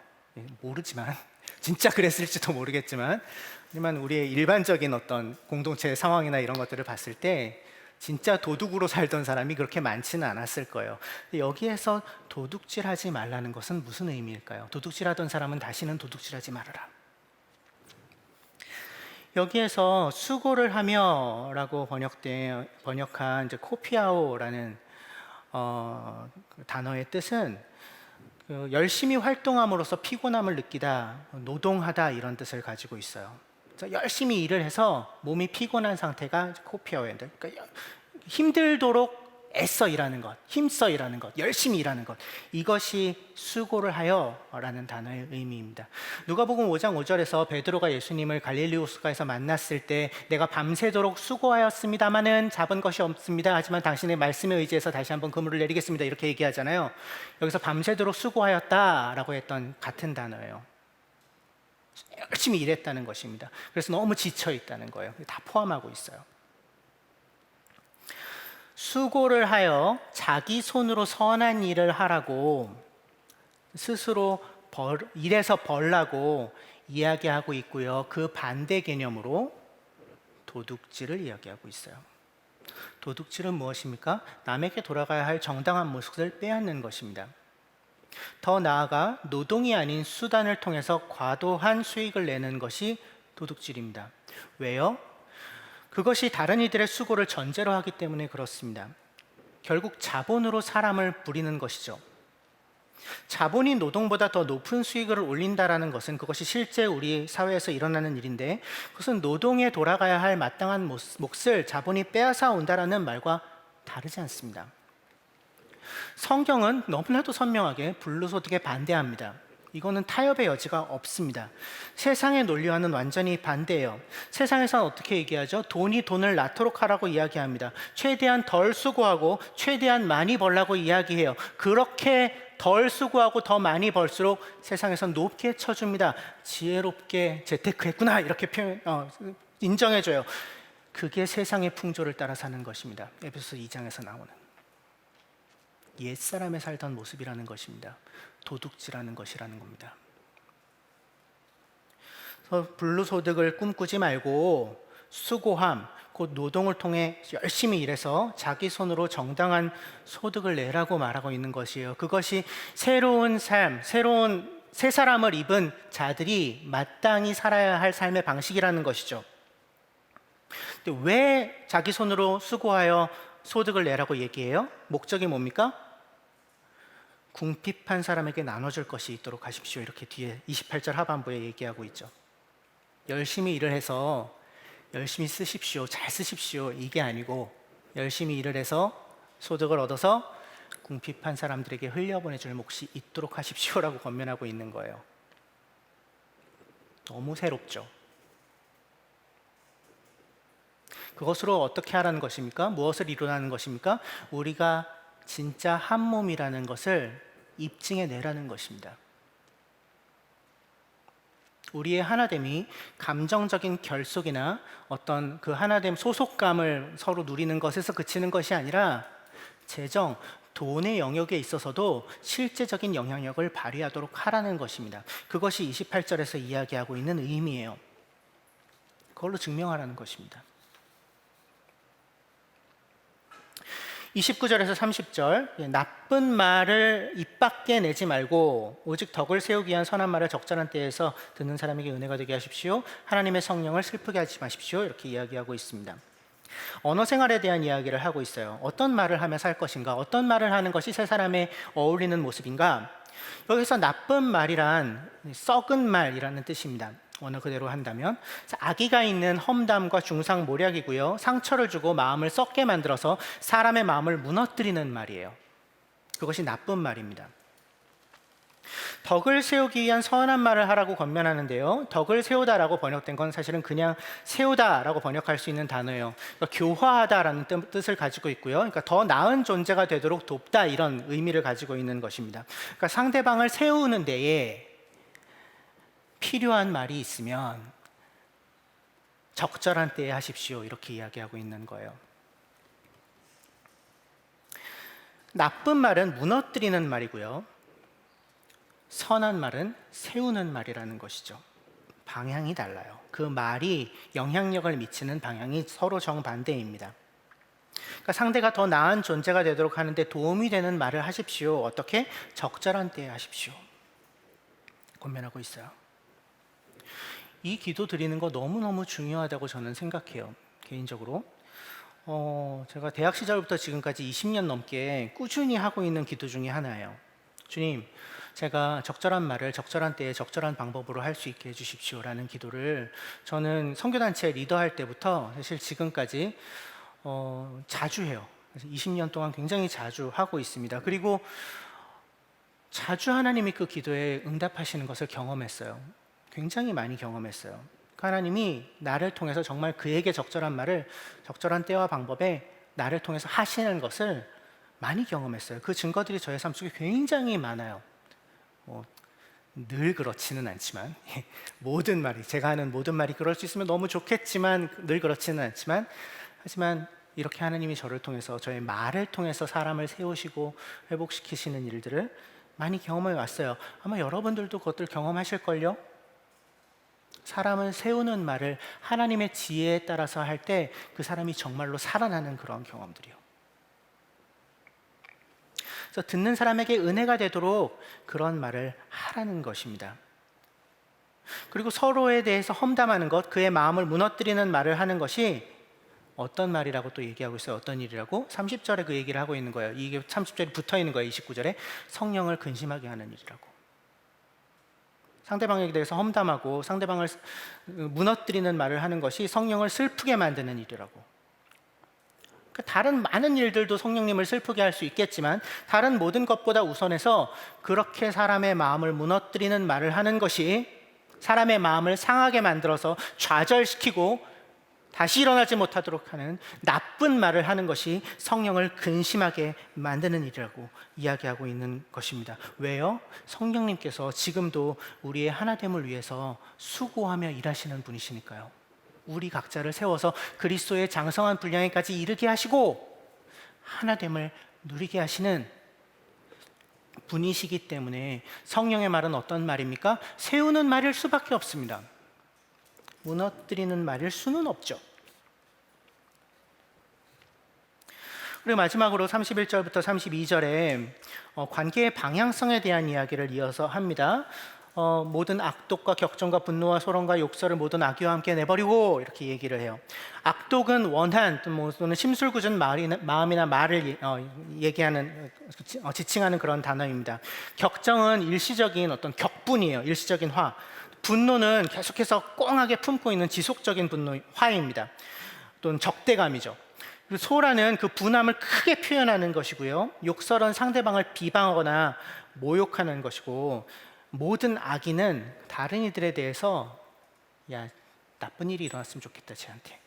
모르지만 진짜 그랬을지도 모르겠지만, 하지만 우리의 일반적인 어떤 공동체 상황이나 이런 것들을 봤을 때 진짜 도둑으로 살던 사람이 그렇게 많지는 않았을 거예요. 여기에서 도둑질하지 말라는 것은 무슨 의미일까요? 도둑질하던 사람은 다시는 도둑질하지 말아라. 여기에서 수고를 하며라고 번역한 이제 코피아오라는 단어의 뜻은 열심히 활동함으로써 피곤함을 느끼다, 노동하다 이런 뜻을 가지고 있어요. 열심히 일을 해서 몸이 피곤한 상태가 코피아오예요. 그러니까 힘들도록 애써 일하는 것, 힘써 일하는 것, 열심히 일하는 것, 이것이 수고를 하여라는 단어의 의미입니다. 누가복음 5장 5절에서 베드로가 예수님을 갈릴리 호수가에서 만났을 때 내가 밤새도록 수고하였습니다마는 잡은 것이 없습니다. 하지만 당신의 말씀에 의지해서 다시 한번 그물을 내리겠습니다. 이렇게 얘기하잖아요. 여기서 밤새도록 수고하였다라고 했던 같은 단어예요. 열심히 일했다는 것입니다. 그래서 너무 지쳐 있다는 거예요. 다 포함하고 있어요. 수고를 하여 자기 손으로 선한 일을 하라고 스스로 일해서 벌라고 이야기하고 있고요. 그 반대 개념으로 도둑질을 이야기하고 있어요. 도둑질은 무엇입니까? 남에게 돌아가야 할 정당한 몫을 빼앗는 것입니다. 더 나아가 노동이 아닌 수단을 통해서 과도한 수익을 내는 것이 도둑질입니다. 왜요? 그것이 다른 이들의 수고를 전제로 하기 때문에 그렇습니다. 결국 자본으로 사람을 부리는 것이죠. 자본이 노동보다 더 높은 수익을 올린다라는 것은 그것이 실제 우리 사회에서 일어나는 일인데 그것은 노동에 돌아가야 할 마땅한 몫을 자본이 빼앗아 온다라는 말과 다르지 않습니다. 성경은 너무나도 선명하게 불로소득에 반대합니다. 이거는 타협의 여지가 없습니다. 세상의 논리와는 완전히 반대예요. 세상에서는 어떻게 얘기하죠? 돈이 돈을 낳도록 하라고 이야기합니다. 최대한 덜 수고하고 최대한 많이 벌라고 이야기해요. 그렇게 덜 수고하고 더 많이 벌수록 세상에선 높게 쳐줍니다. 지혜롭게 재테크했구나 이렇게 인정해줘요. 그게 세상의 풍조를 따라 사는 것입니다. 에베소서 2장에서 나오는 옛사람에 살던 모습이라는 것입니다. 도둑질하는 것이라는 겁니다. 그래서 불로소득을 꿈꾸지 말고 수고함, 곧 노동을 통해 열심히 일해서 자기 손으로 정당한 소득을 내라고 말하고 있는 것이에요. 그것이 새로운 삶, 새로운 새 사람을 입은 자들이 마땅히 살아야 할 삶의 방식이라는 것이죠. 근데 왜 자기 손으로 수고하여 소득을 내라고 얘기해요? 목적이 뭡니까? 궁핍한 사람에게 나눠줄 것이 있도록 하십시오. 이렇게 뒤에 28절 하반부에 얘기하고 있죠. 열심히 일을 해서 열심히 쓰십시오. 잘 쓰십시오. 이게 아니고 열심히 일을 해서 소득을 얻어서 궁핍한 사람들에게 흘려보내줄 몫이 있도록 하십시오라고 권면하고 있는 거예요. 너무 새롭죠. 그것으로 어떻게 하라는 것입니까? 무엇을 이루라는 것입니까? 우리가 진짜 한 몸이라는 것을 입증해 내라는 것입니다. 우리의 하나됨이 감정적인 결속이나 어떤 그 하나됨 소속감을 서로 누리는 것에서 그치는 것이 아니라 재정, 돈의 영역에 있어서도 실제적인 영향력을 발휘하도록 하라는 것입니다. 그것이 28절에서 이야기하고 있는 의미예요. 그걸로 증명하라는 것입니다. 29절에서 30절 나쁜 말을 입 밖에 내지 말고 오직 덕을 세우기 위한 선한 말을 적절한 때에서 듣는 사람에게 은혜가 되게 하십시오. 하나님의 성령을 슬프게 하지 마십시오. 이렇게 이야기하고 있습니다. 언어 생활에 대한 이야기를 하고 있어요. 어떤 말을 하며 살 것인가? 어떤 말을 하는 것이 세 사람에 어울리는 모습인가? 여기서 나쁜 말이란 썩은 말이라는 뜻입니다. 원어 그대로 한다면 악의가 있는 험담과 중상모략이고요. 상처를 주고 마음을 썩게 만들어서 사람의 마음을 무너뜨리는 말이에요. 그것이 나쁜 말입니다. 덕을 세우기 위한 선한 말을 하라고 권면하는데요. 덕을 세우다라고 번역된 건 사실은 그냥 세우다라고 번역할 수 있는 단어예요. 그러니까 교화하다라는 뜻을 가지고 있고요. 그러니까 더 나은 존재가 되도록 돕다 이런 의미를 가지고 있는 것입니다. 그러니까 상대방을 세우는 데에 필요한 말이 있으면 적절한 때에 하십시오. 이렇게 이야기하고 있는 거예요. 나쁜 말은 무너뜨리는 말이고요. 선한 말은 세우는 말이라는 것이죠. 방향이 달라요. 그 말이 영향력을 미치는 방향이 서로 정반대입니다. 그러니까 상대가 더 나은 존재가 되도록 하는데 도움이 되는 말을 하십시오. 어떻게? 적절한 때에 하십시오. 권면하고 있어요. 이 기도 드리는 거 너무너무 중요하다고 저는 생각해요. 개인적으로 제가 대학 시절부터 지금까지 20년 넘게 꾸준히 하고 있는 기도 중에 하나예요. 주님, 제가 적절한 말을 적절한 때에 적절한 방법으로 할 수 있게 해주십시오 라는 기도를 저는 선교단체 리더할 때부터 사실 지금까지 자주 해요. 그래서 20년 동안 굉장히 자주 하고 있습니다. 그리고 자주 하나님이 그 기도에 응답하시는 것을 경험했어요. 굉장히 많이 경험했어요. 그 하나님이 나를 통해서 정말 그에게 적절한 말을 적절한 때와 방법에 나를 통해서 하시는 것을 많이 경험했어요. 그 증거들이 저의 삶 속에 굉장히 많아요. 늘 그렇지는 않지만 모든 말이, 제가 하는 모든 말이 그럴 수 있으면 너무 좋겠지만 늘 그렇지는 않지만, 하지만 이렇게 하나님이 저를 통해서, 저의 말을 통해서 사람을 세우시고 회복시키시는 일들을 많이 경험해 왔어요. 아마 여러분들도 그것들 경험하실걸요? 사람을 세우는 말을 하나님의 지혜에 따라서 할 때 그 사람이 정말로 살아나는 그런 경험들이요. 그래서 듣는 사람에게 은혜가 되도록 그런 말을 하라는 것입니다. 그리고 서로에 대해서 험담하는 것, 그의 마음을 무너뜨리는 말을 하는 것이 어떤 말이라고 또 얘기하고 있어요. 어떤 일이라고? 30절에 그 얘기를 하고 있는 거예요. 이게 30절이 붙어 있는 거예요. 29절에 성령을 근심하게 하는 일이라고. 상대방에 대해서 험담하고 상대방을 무너뜨리는 말을 하는 것이 성령을 슬프게 만드는 일이라고. 다른 많은 일들도 성령님을 슬프게 할 수 있겠지만 다른 모든 것보다 우선해서 그렇게 사람의 마음을 무너뜨리는 말을 하는 것이, 사람의 마음을 상하게 만들어서 좌절시키고 다시 일어나지 못하도록 하는 나쁜 말을 하는 것이 성령을 근심하게 만드는 일이라고 이야기하고 있는 것입니다. 왜요? 성령님께서 지금도 우리의 하나됨을 위해서 수고하며 일하시는 분이시니까요. 우리 각자를 세워서 그리스도의 장성한 분량에까지 이르게 하시고 하나됨을 누리게 하시는 분이시기 때문에 성령의 말은 어떤 말입니까? 세우는 말일 수밖에 없습니다. 무너뜨리는 말일 수는 없죠. 그리고 마지막으로 31절부터 32절에 관계의 방향성에 대한 이야기를 이어서 합니다. 모든 악독과 격정과 분노와 소론과 욕설을 모든 악의와 함께 내버리고, 이렇게 얘기를 해요. 악독은 원한 또는 심술궂은 마음이나 말을 얘기하는, 지칭하는 그런 단어입니다. 격정은 일시적인 어떤 격분이에요. 일시적인 화. 분노는 계속해서 꽁하게 품고 있는 지속적인 분노, 화입니다. 또는 적대감이죠. 그리고 소란은 그 분함을 크게 표현하는 것이고요. 욕설은 상대방을 비방하거나 모욕하는 것이고, 모든 악의는 다른 이들에 대해서 야, 나쁜 일이 일어났으면 좋겠다, 쟤한테.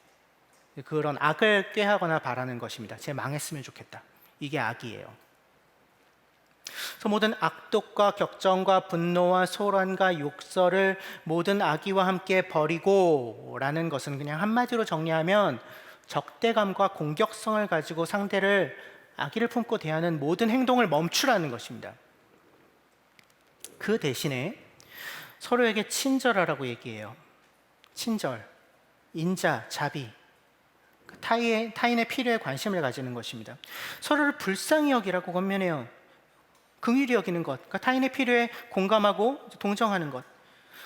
그런 악을 꾀하거나 바라는 것입니다. 쟤 망했으면 좋겠다. 이게 악이에요. 그래서 모든 악독과 격정과 분노와 소란과 욕설을 모든 악의와 함께 버리고 라는 것은 그냥 한마디로 정리하면 적대감과 공격성을 가지고 상대를 악의를 품고 대하는 모든 행동을 멈추라는 것입니다. 그 대신에 서로에게 친절하라고 얘기해요. 친절, 인자, 자비, 타인의 필요에 관심을 가지는 것입니다. 서로를 불쌍히 여기라고 권면해요. 긍휼히 여기는 것, 그러니까 타인의 필요에 공감하고 동정하는 것,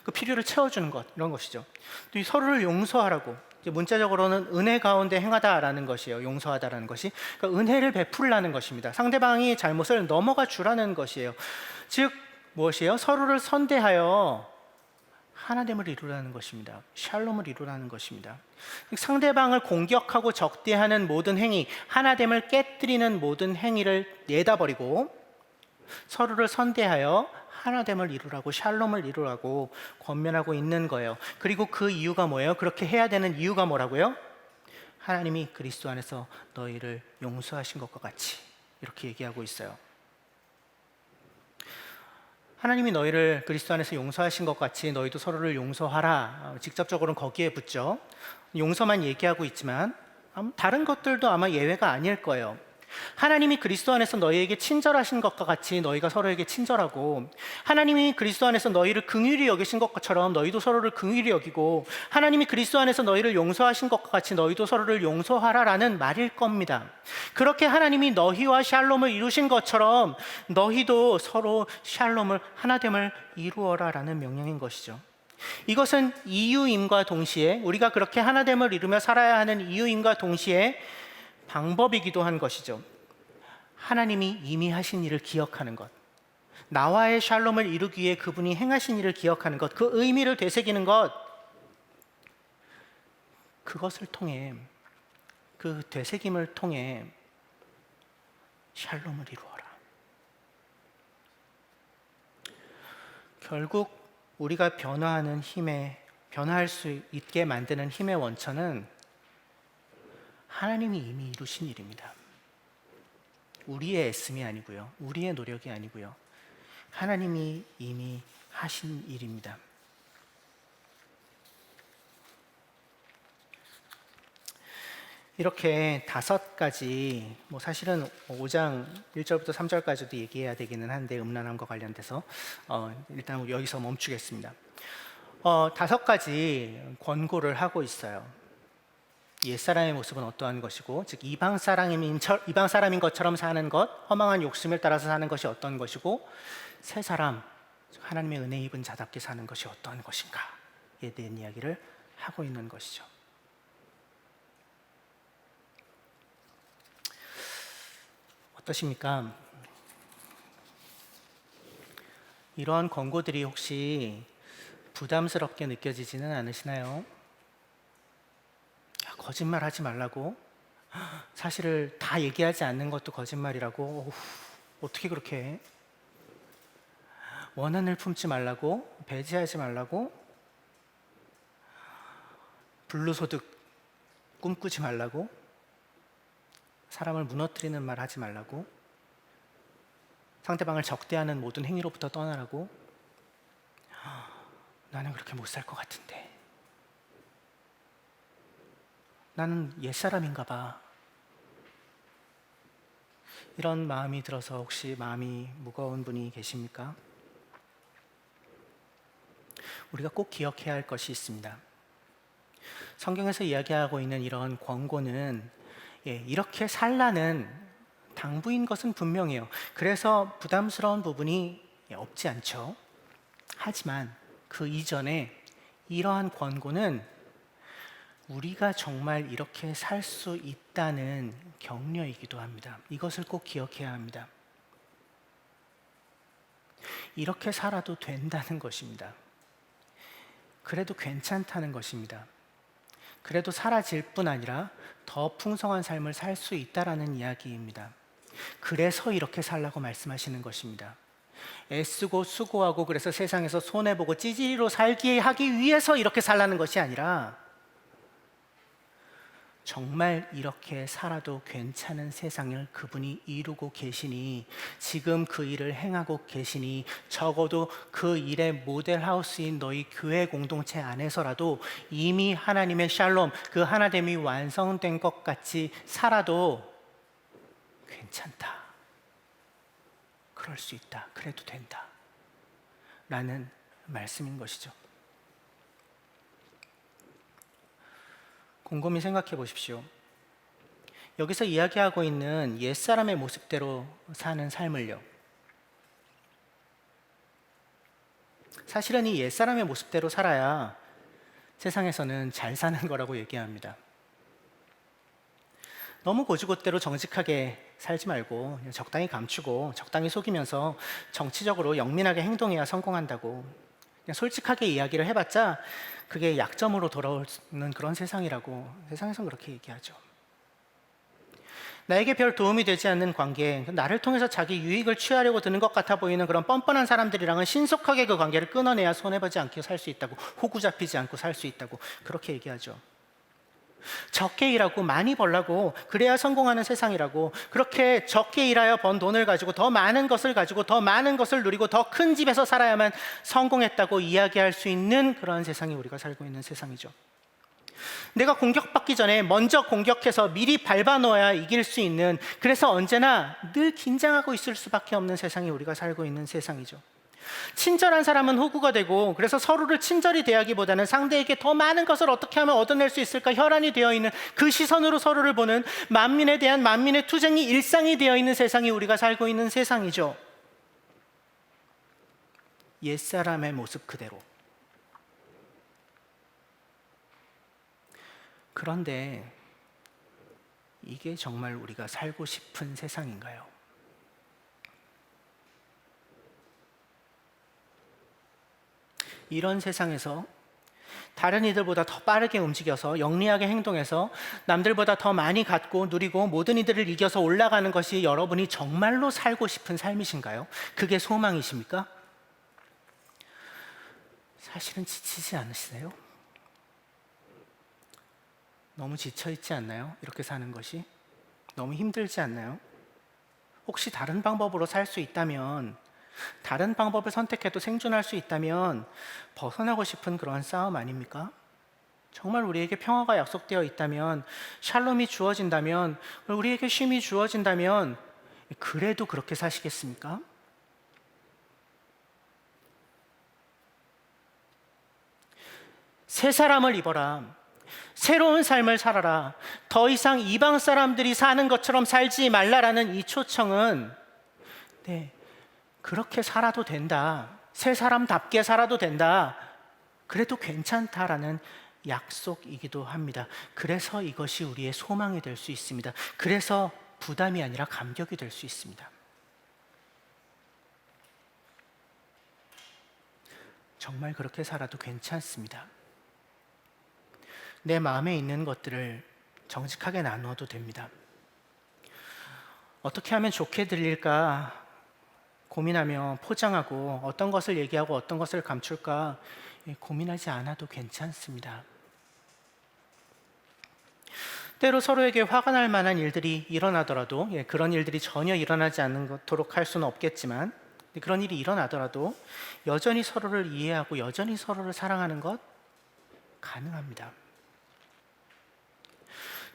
그 필요를 채워주는 것, 이런 것이죠. 또 서로를 용서하라고, 문자적으로는 은혜 가운데 행하다라는 것이에요. 용서하다라는 것이, 그러니까 은혜를 베풀라는 것입니다. 상대방이 잘못을 넘어가 주라는 것이에요. 즉 무엇이에요? 서로를 선대하여 하나됨을 이루라는 것입니다. 샬롬을 이루라는 것입니다. 상대방을 공격하고 적대하는 모든 행위, 하나됨을 깨뜨리는 모든 행위를 내다버리고 서로를 선대하여 하나됨을 이루라고, 샬롬을 이루라고 권면하고 있는 거예요. 그리고 그 이유가 뭐예요? 그렇게 해야 되는 이유가 뭐라고요? 하나님이 그리스도 안에서 너희를 용서하신 것과 같이, 이렇게 얘기하고 있어요. 하나님이 너희를 그리스도 안에서 용서하신 것 같이 너희도 서로를 용서하라. 직접적으로는 거기에 붙죠. 용서만 얘기하고 있지만 다른 것들도 아마 예외가 아닐 거예요. 하나님이 그리스도 안에서 너희에게 친절하신 것과 같이 너희가 서로에게 친절하고, 하나님이 그리스도 안에서 너희를 긍휼히 여기신 것처럼 너희도 서로를 긍휼히 여기고, 하나님이 그리스도 안에서 너희를 용서하신 것과 같이 너희도 서로를 용서하라라는 말일 겁니다. 그렇게 하나님이 너희와 샬롬을 이루신 것처럼 너희도 서로 샬롬을, 하나됨을 이루어라라는 명령인 것이죠. 이것은 이유임과 동시에, 우리가 그렇게 하나됨을 이루며 살아야 하는 이유임과 동시에 방법이기도 한 것이죠. 하나님이 이미 하신 일을 기억하는 것, 나와의 샬롬을 이루기 위해 그분이 행하신 일을 기억하는 것, 그 의미를 되새기는 것, 그것을 통해, 그 되새김을 통해 샬롬을 이루어라. 결국 우리가 변화할 수 있게 만드는 힘의 원천은 하나님이 이미 이루신 일입니다. 우리의 애씀이 아니고요, 우리의 노력이 아니고요, 하나님이 이미 하신 일입니다. 이렇게 5가지, 사실은 5장 1절부터 3절까지도 얘기해야 되기는 한데 음란함과 관련돼서 일단 여기서 멈추겠습니다. 5가지 권고를 하고 있어요. 옛사람의 모습은 어떠한 것이고, 즉 이방 사람인 것처럼 사는 것, 허망한 욕심을 따라서 사는 것이 어떤 것이고, 새 사람, 하나님의 은혜 입은 자답게 사는 것이 어떠한 것인가에 대한 이야기를 하고 있는 것이죠. 어떠십니까? 이러한 권고들이 혹시 부담스럽게 느껴지지는 않으시나요? 거짓말 하지 말라고, 사실을 다 얘기하지 않는 것도 거짓말이라고, 어떻게 그렇게 해? 원한을 품지 말라고, 배제하지 말라고, 불로소득 꿈꾸지 말라고, 사람을 무너뜨리는 말 하지 말라고, 상대방을 적대하는 모든 행위로부터 떠나라고. 나는 그렇게 못 살 것 같은데, 나는 옛사람인가 봐. 이런 마음이 들어서 혹시 마음이 무거운 분이 계십니까? 우리가 꼭 기억해야 할 것이 있습니다. 성경에서 이야기하고 있는 이런 권고는 이렇게 살라는 당부인 것은 분명해요. 그래서 부담스러운 부분이 없지 않죠. 하지만 그 이전에 이러한 권고는 우리가 정말 이렇게 살 수 있다는 격려이기도 합니다. 이것을 꼭 기억해야 합니다. 이렇게 살아도 된다는 것입니다. 그래도 괜찮다는 것입니다. 그래도 사라질 뿐 아니라 더 풍성한 삶을 살 수 있다라는 이야기입니다. 그래서 이렇게 살라고 말씀하시는 것입니다. 애쓰고 수고하고 그래서 세상에서 손해보고 찌질이로 살게 하기 위해서 이렇게 살라는 것이 아니라 정말 이렇게 살아도 괜찮은 세상을 그분이 이루고 계시니, 지금 그 일을 행하고 계시니, 적어도 그 일의 모델하우스인 너희 교회 공동체 안에서라도 이미 하나님의 샬롬, 그 하나됨이 완성된 것 같이 살아도 괜찮다, 그럴 수 있다, 그래도 된다 라는 말씀인 것이죠. 곰곰이 생각해 보십시오. 여기서 이야기하고 있는 옛사람의 모습대로 사는 삶을요, 사실은 이 옛사람의 모습대로 살아야 세상에서는 잘 사는 거라고 얘기합니다. 너무 고지고대로 정직하게 살지 말고 그냥 적당히 감추고 적당히 속이면서 정치적으로 영민하게 행동해야 성공한다고 그냥 솔직하게 이야기를 해봤자 그게 약점으로 돌아오는 그런 세상이라고 세상에선 그렇게 얘기하죠. 나에게 별 도움이 되지 않는 관계, 나를 통해서 자기 유익을 취하려고 드는 것 같아 보이는 그런 뻔뻔한 사람들이랑은 신속하게 그 관계를 끊어내야 손해보지 않게 살 수 있다고, 호구 잡히지 않고 살 수 있다고 그렇게 얘기하죠. 적게 일하고 많이 벌라고, 그래야 성공하는 세상이라고, 그렇게 적게 일하여 번 돈을 가지고 더 많은 것을 가지고 더 많은 것을 누리고 더 큰 집에서 살아야만 성공했다고 이야기할 수 있는 그런 세상이 우리가 살고 있는 세상이죠. 내가 공격받기 전에 먼저 공격해서 미리 밟아놓아야 이길 수 있는, 그래서 언제나 늘 긴장하고 있을 수밖에 없는 세상이 우리가 살고 있는 세상이죠. 친절한 사람은 호구가 되고, 그래서 서로를 친절히 대하기보다는 상대에게 더 많은 것을 어떻게 하면 얻어낼 수 있을까 혈안이 되어 있는 그 시선으로 서로를 보는 만민에 대한 만민의 투쟁이 일상이 되어 있는 세상이 우리가 살고 있는 세상이죠. 옛사람의 모습 그대로. 그런데 이게 정말 우리가 살고 싶은 세상인가요? 이런 세상에서 다른 이들보다 더 빠르게 움직여서 영리하게 행동해서 남들보다 더 많이 갖고 누리고 모든 이들을 이겨서 올라가는 것이 여러분이 정말로 살고 싶은 삶이신가요? 그게 소망이십니까? 사실은 지치지 않으시세요? 너무 지쳐있지 않나요? 이렇게 사는 것이 너무 힘들지 않나요? 혹시 다른 방법으로 살 수 있다면, 다른 방법을 선택해도 생존할 수 있다면 벗어나고 싶은 그런 싸움 아닙니까? 정말 우리에게 평화가 약속되어 있다면, 샬롬이 주어진다면, 우리에게 쉼이 주어진다면 그래도 그렇게 사시겠습니까? 새 사람을 입어라. 새로운 삶을 살아라. 더 이상 이방 사람들이 사는 것처럼 살지 말라라는 이 초청은 그렇게 살아도 된다. 새 사람답게 살아도 된다. 그래도 괜찮다라는 약속이기도 합니다. 그래서 이것이 우리의 소망이 될 수 있습니다. 그래서 부담이 아니라 감격이 될 수 있습니다. 정말 그렇게 살아도 괜찮습니다. 내 마음에 있는 것들을 정직하게 나누어도 됩니다. 어떻게 하면 좋게 들릴까 고민하며 포장하고 어떤 것을 얘기하고 어떤 것을 감출까 고민하지 않아도 괜찮습니다. 때로 서로에게 화가 날 만한 일들이 일어나더라도 그런 일들이 전혀 일어나지 않도록 할 수는 없겠지만 그런 일이 일어나더라도 여전히 서로를 이해하고 여전히 서로를 사랑하는 것 가능합니다.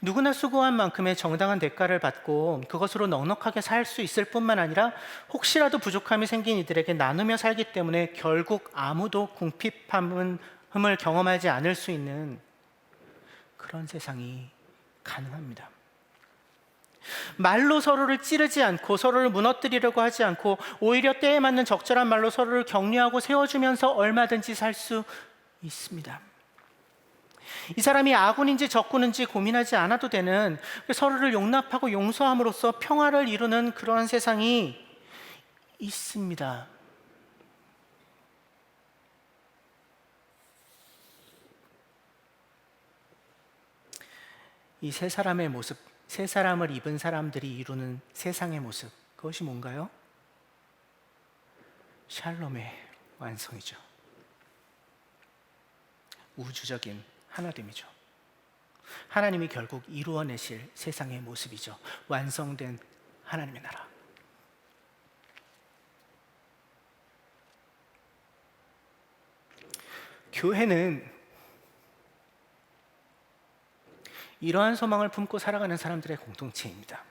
누구나 수고한 만큼의 정당한 대가를 받고 그것으로 넉넉하게 살 수 있을 뿐만 아니라 혹시라도 부족함이 생긴 이들에게 나누며 살기 때문에 결국 아무도 궁핍함을 경험하지 않을 수 있는 그런 세상이 가능합니다. 말로 서로를 찌르지 않고 서로를 무너뜨리려고 하지 않고 오히려 때에 맞는 적절한 말로 서로를 격려하고 세워주면서 얼마든지 살 수 있습니다. 이 사람이 아군인지 적군인지 고민하지 않아도 되는, 서로를 용납하고 용서함으로써 평화를 이루는 그러한 세상이 있습니다. 이 세 사람의 모습, 세 사람을 입은 사람들이 이루는 세상의 모습, 그것이 뭔가요? 샬롬의 완성이죠. 우주적인 하나됨이죠. 하나님이 결국 이루어내실 세상의 모습이죠. 완성된 하나님의 나라. 교회는 이러한 소망을 품고 살아가는 사람들의 공동체입니다.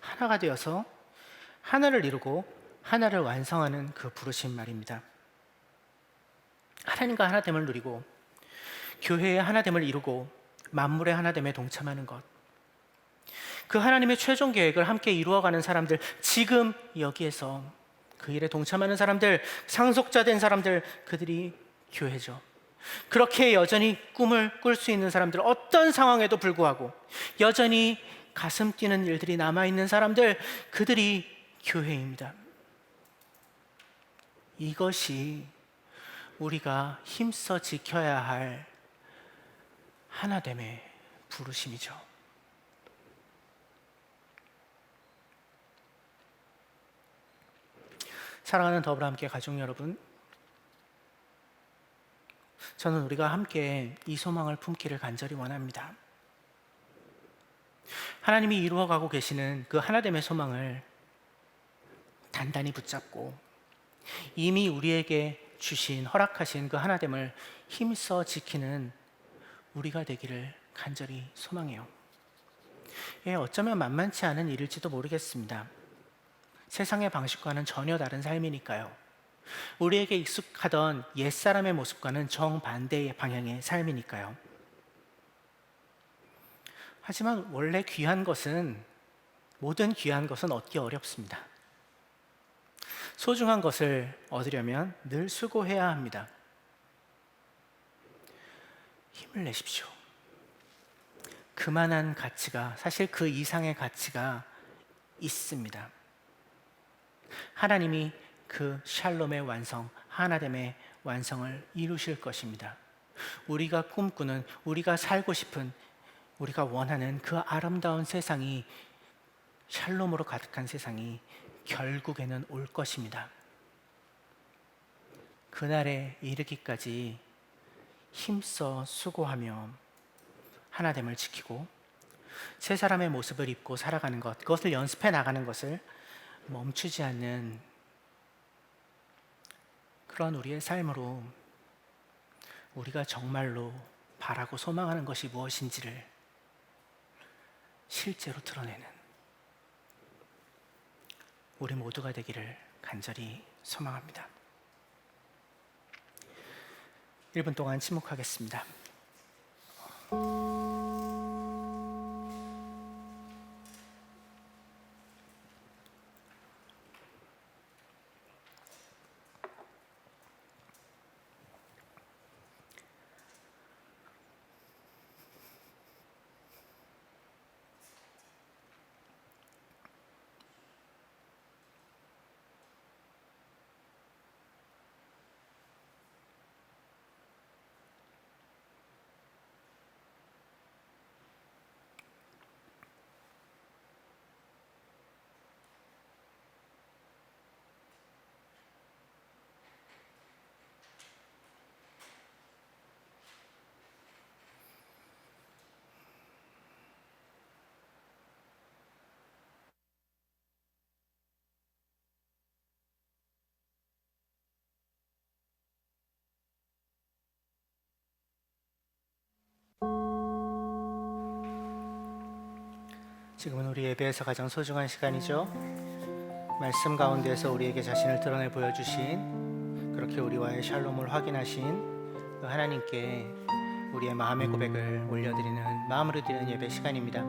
하나가 되어서 하나를 이루고 하나를 완성하는 그 부르심 말입니다. 하나님과 하나됨을 누리고 교회의 하나됨을 이루고 만물의 하나됨에 동참하는 것, 그 하나님의 최종 계획을 함께 이루어가는 사람들, 지금 여기에서 그 일에 동참하는 사람들, 상속자 된 사람들, 그들이 교회죠. 그렇게 여전히 꿈을 꿀 수 있는 사람들, 어떤 상황에도 불구하고 여전히 가슴 뛰는 일들이 남아있는 사람들, 그들이 교회입니다. 이것이 우리가 힘써 지켜야 할 하나됨의 부르심이죠. 사랑하는 더불어함께 가족 여러분, 저는 우리가 함께 이 소망을 품기를 간절히 원합니다. 하나님이 이루어가고 계시는 그 하나됨의 소망을 단단히 붙잡고 이미 우리에게 주신, 허락하신 그 하나됨을 힘써 지키는 우리가 되기를 간절히 소망해요. 어쩌면 만만치 않은 일일지도 모르겠습니다. 세상의 방식과는 전혀 다른 삶이니까요. 우리에게 익숙하던 옛사람의 모습과는 정반대의 방향의 삶이니까요. 하지만 원래 모든 귀한 것은 얻기 어렵습니다. 소중한 것을 얻으려면 늘 수고해야 합니다. 힘을 내십시오. 그만한 가치가, 사실 그 이상의 가치가 있습니다. 하나님이 그 샬롬의 완성, 하나됨의 완성을 이루실 것입니다. 우리가 꿈꾸는, 우리가 살고 싶은, 우리가 원하는 그 아름다운 세상이, 샬롬으로 가득한 세상이 결국에는 올 것입니다. 그날에 이르기까지 힘써 수고하며 하나됨을 지키고 새 사람의 모습을 입고 살아가는 것, 그것을 연습해 나가는 것을 멈추지 않는 그런 우리의 삶으로 우리가 정말로 바라고 소망하는 것이 무엇인지를 실제로 드러내는 우리 모두가 되기를 간절히 소망합니다. 1분 동안 침묵하겠습니다. 지금은 우리 예배에서 가장 소중한 시간이죠. 말씀 가운데서 우리에게 자신을 드러내 보여주신, 그렇게 우리와의 샬롬을 확인하신 그 하나님께 우리의 마음의 고백을 올려드리는, 마음으로 드리는 예배 시간입니다.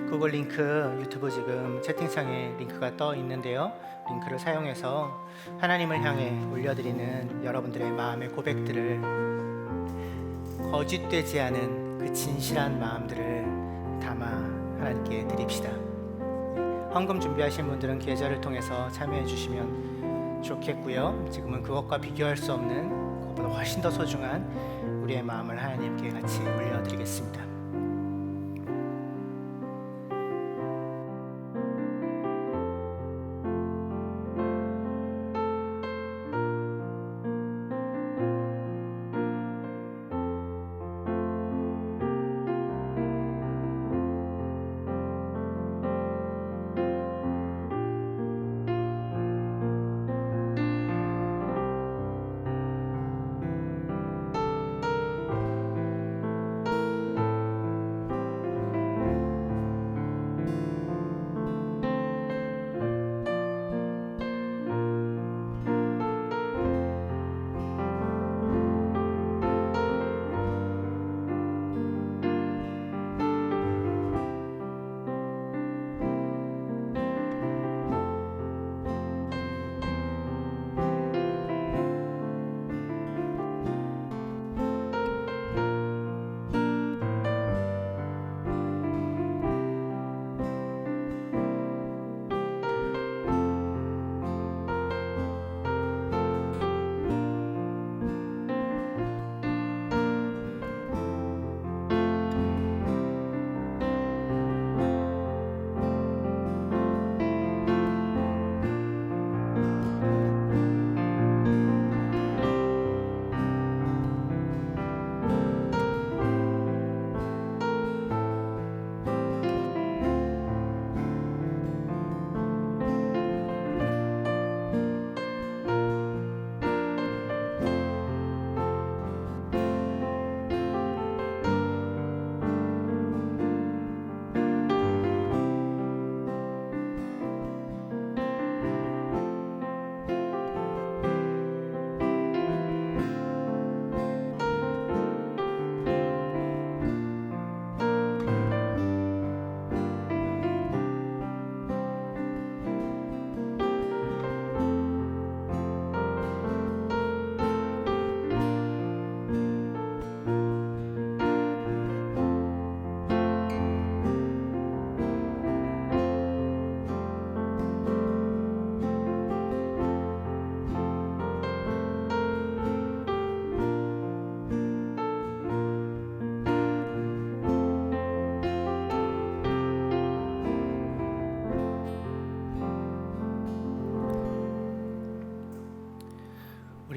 구글 링크, 유튜브 지금 채팅창에 링크가 떠 있는데요. 링크를 사용해서 하나님을 향해 올려드리는 여러분들의 마음의 고백들을, 거짓되지 않은 그 진실한 마음들을 담아 하나님께 드립시다. 헌금 준비하신 분들은 계좌를 통해서 참여해 주시면 좋겠고요. 지금은 그것과 비교할 수 없는, 그것보다 훨씬 더 소중한 우리의 마음을 하나님께 같이 올려드리겠습니다.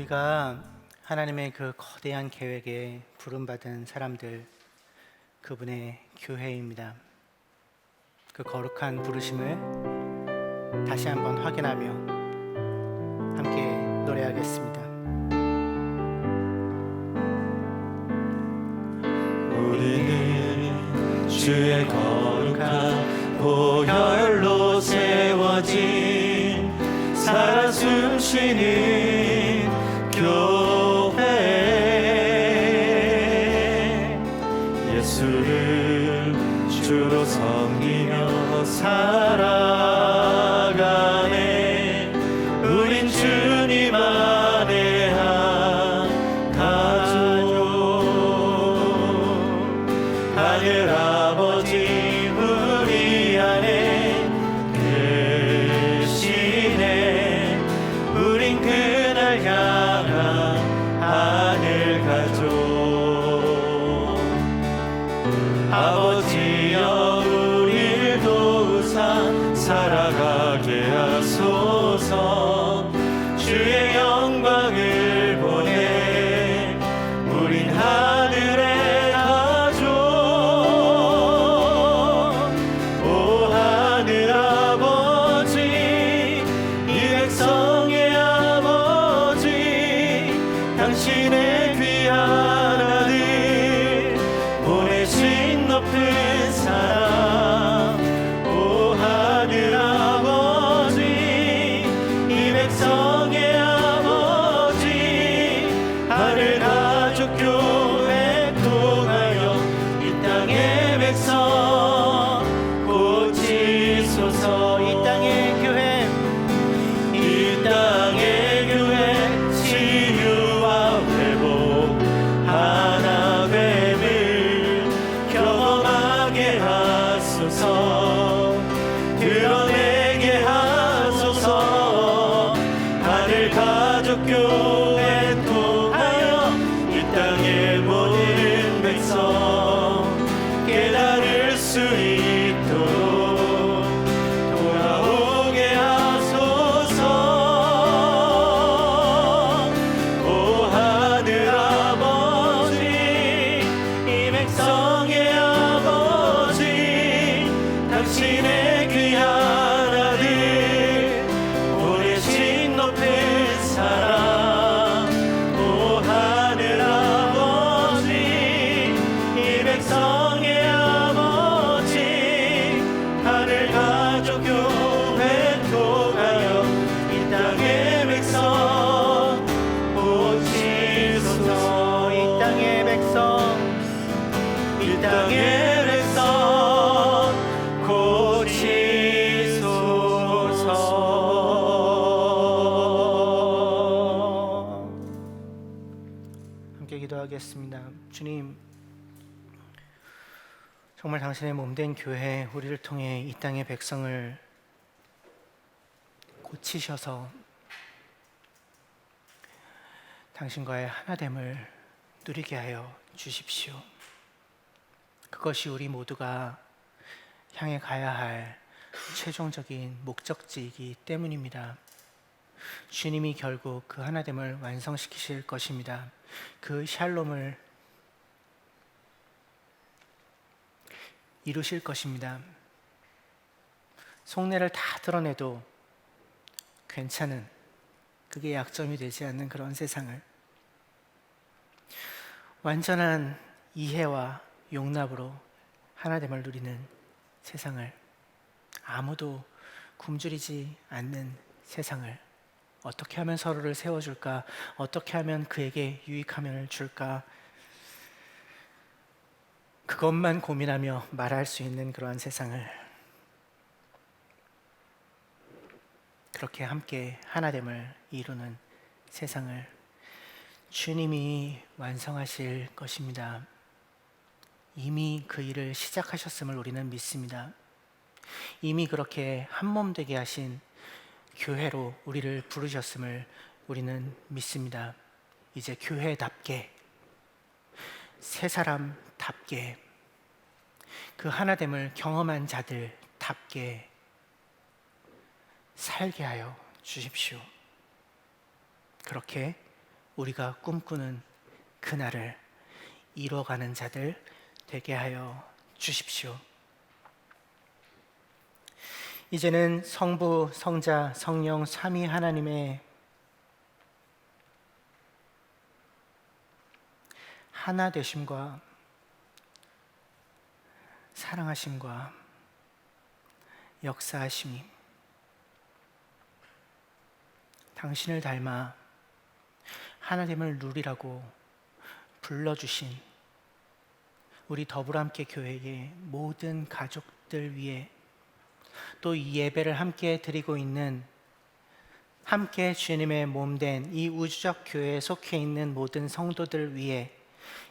우리가 하나님의 그 거대한 계획에 부름받은 사람들, 그분의 교회입니다. 그 거룩한 부르심을 다시 한번 확인하며 함께 노래하겠습니다. 우리는 주의 거룩한 보혈로 세워진 살아 숨쉬는 교회, 예수를 주로 섬기며 살아가네. 우린 주님 안에 한 가족, 하늘 아버지 우리 안에 계시네. 우린 그날 향한 하늘 가족. 아버지여 우리를 도우사 살아가게 하소서. 주의 영광을 보내 우린 하늘의 가족. 오 하늘 아버지, 이 백성의 아버지, 당신의 귀한 아들 보내신 높은 사랑. 오 하늘 아버지, 이 백성의 아버지, 하늘 가족 교회 통하여 이 땅의 백성 고치소서. 이 땅의 교회, 이 땅의 교회 치유와 회복 하나됨을 경험하게 하소서. 드러내게 하소서. 하늘 가족 교회 통하여 이 땅의 모든 백성 깨달을 수 있도록 돌아오게 하소서. 오 하늘 아버지, 이 백성의 아버지, 당신의 귀한 아들 보내신 높은 사랑. 오 하늘 아버지, 이 백성의 아버지, 하늘 가족 교회 통하여 이 땅의 백성 고치소서. 이 땅의 백성, 이 땅의 백성 고치소서. 함께 기도하겠습니다. 주님, 정말 당신의 몸된 교회 우리를 통해 이 땅의 백성을 고치셔서 당신과의 하나됨을 누리게 하여 주십시오. 그것이 우리 모두가 향해 가야 할 최종적인 목적지이기 때문입니다. 주님이 결국 그 하나됨을 완성시키실 것입니다. 그 샬롬을 이루실 것입니다. 속내를 다 드러내도 괜찮은, 그게 약점이 되지 않는 그런 세상을, 완전한 이해와 용납으로 하나됨을 누리는 세상을, 아무도 굶주리지 않는 세상을 어떻게 하면 서로를 세워줄까? 어떻게 하면 그에게 유익함을 줄까? 그것만 고민하며 말할 수 있는 그러한 세상을, 그렇게 함께 하나됨을 이루는 세상을 주님이 완성하실 것입니다. 이미 그 일을 시작하셨음을 우리는 믿습니다. 이미 그렇게 한몸 되게 하신 교회로 우리를 부르셨음을 우리는 믿습니다. 이제 교회답게, 새 사람답게, 그 하나됨을 경험한 자들답게 살게 하여 주십시오. 그렇게 우리가 꿈꾸는 그날을 이뤄가는 자들 되게 하여 주십시오. 이제는 성부, 성자, 성령 삼위 하나님의 하나 되심과 사랑하심과 역사하심이 당신을 닮아 하나님을 누리라고 불러주신 우리 더불어함께 교회의 모든 가족들 위해, 또 이 예배를 함께 드리고 있는 함께 주님의 몸된 이 우주적 교회에 속해 있는 모든 성도들 위해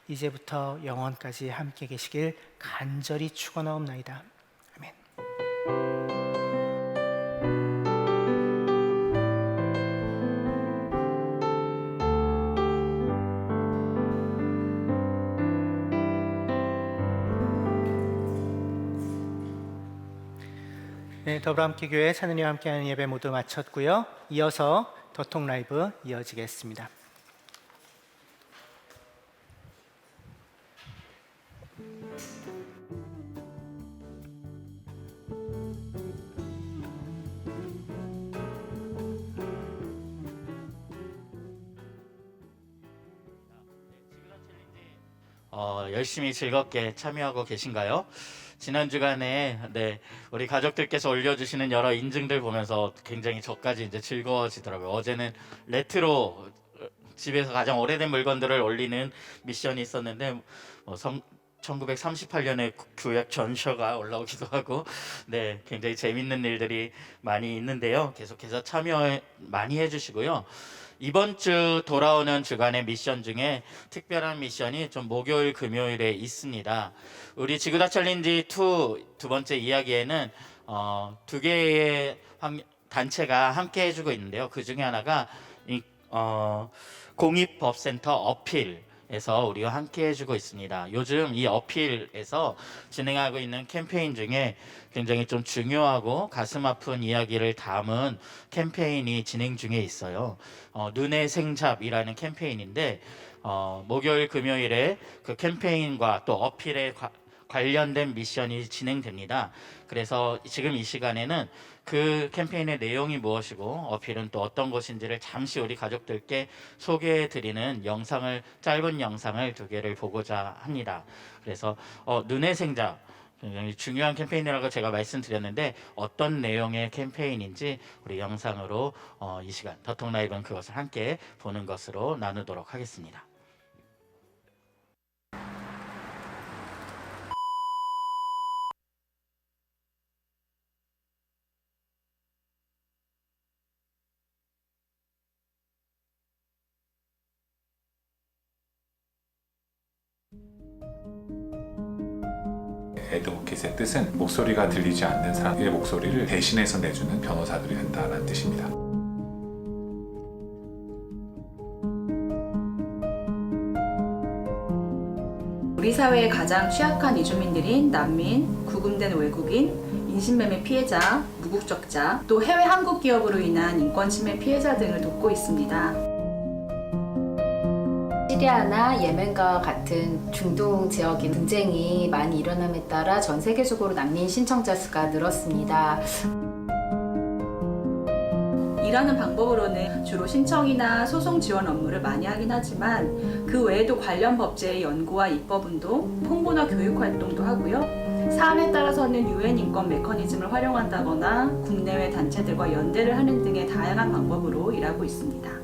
이제부터 영원까지 함께 계시길 간절히 축원하옵나이다. 아멘. 네, 더불어함께 교회 찬은이와 함께하는 예배 모두 마쳤고요. 이어서 더톡 라이브 이어지겠습니다. 열심히 즐겁게 참여하고 계신가요? 지난 주간에 우리 가족들께서 올려주시는 여러 인증들 보면서 굉장히 저까지 이제 즐거워지더라고요. 어제는 레트로 집에서 가장 오래된 물건들을 올리는 미션이 있었는데 1938년에 교약 전셔가 올라오기도 하고 굉장히 재밌는 일들이 많이 있는데요. 계속해서 참여 많이 해주시고요. 이번 주 돌아오는 주간의 미션 중에 특별한 미션이 좀 목요일 금요일에 있습니다. 우리 지구다 챌린지 2 두 번째 이야기에는 두 개의 단체가 함께 해주고 있는데요. 그 중에 하나가 공익법센터 어필에서 우리와 함께 해주고 있습니다. 요즘 이 어필에서 진행하고 있는 캠페인 중에 굉장히 좀 중요하고 가슴 아픈 이야기를 담은 캠페인이 진행 중에 있어요. 눈의 생잡이라는 캠페인인데 목요일 금요일에 그 캠페인과 또 어필에 관련된 미션이 진행됩니다. 그래서 지금 이 시간에는 그 캠페인의 내용이 무엇이고 어필은 또 어떤 것인지를 잠시 우리 가족들께 소개해 드리는 짧은 영상을 두 개를 보고자 합니다. 그래서 눈의 생잡, 굉장히 중요한 캠페인이라고 제가 말씀드렸는데 어떤 내용의 캠페인인지 우리 영상으로 이 시간 더톡 라이브는 그것을 함께 보는 것으로 나누도록 하겠습니다. 애드보킷의 뜻은 목소리가 들리지 않는 사람의 목소리를 대신해서 내주는 변호사들이 된다는 뜻입니다. 우리 사회의 가장 취약한 이주민들인 난민, 구금된 외국인, 인신매매 피해자, 무국적자, 또 해외 한국 기업으로 인한 인권 침해 피해자 등을 돕고 있습니다. 시리아나 예멘과 같은 중동 지역의 분쟁이 많이 일어남에 따라 전 세계적으로 난민 신청자 수가 늘었습니다. 일하는 방법으로는 주로 신청이나 소송 지원 업무를 많이 하긴 하지만 그 외에도 관련 법제의 연구와 입법 운동, 홍보나 교육 활동도 하고요. 사안에 따라서는 UN 인권 메커니즘을 활용한다거나 국내외 단체들과 연대를 하는 등의 다양한 방법으로 일하고 있습니다.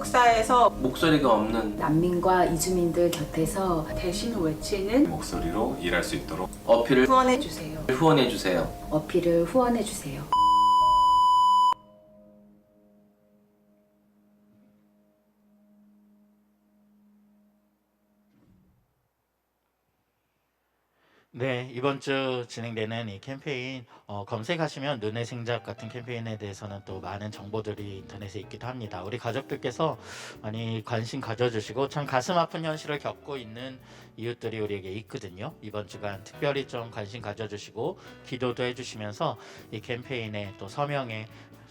역사에서 목소리가 없는 난민과 이주민들 곁에서 대신 외치는 목소리로 일할 수 있도록 어필을 후원해 주세요. 후원해 주세요. 어필을 후원해 주세요. 네, 이번 주 진행되는 이 캠페인 검색하시면 눈의 생작 같은 캠페인에 대해서는 또 많은 정보들이 인터넷에 있기도 합니다. 우리 가족들께서 많이 관심 가져주시고 참 가슴 아픈 현실을 겪고 있는 이웃들이 우리에게 있거든요. 이번 주간 특별히 좀 관심 가져주시고 기도도 해주시면서 이 캠페인에 또 서명에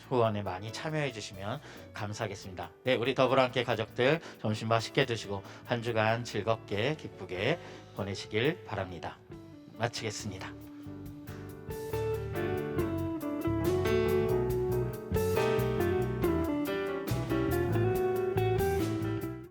후원에 많이 참여해 주시면 감사하겠습니다. 네, 우리 더불어 함께 가족들 점심 맛있게 드시고 한 주간 즐겁게 기쁘게 보내시길 바랍니다. 마치겠습니다.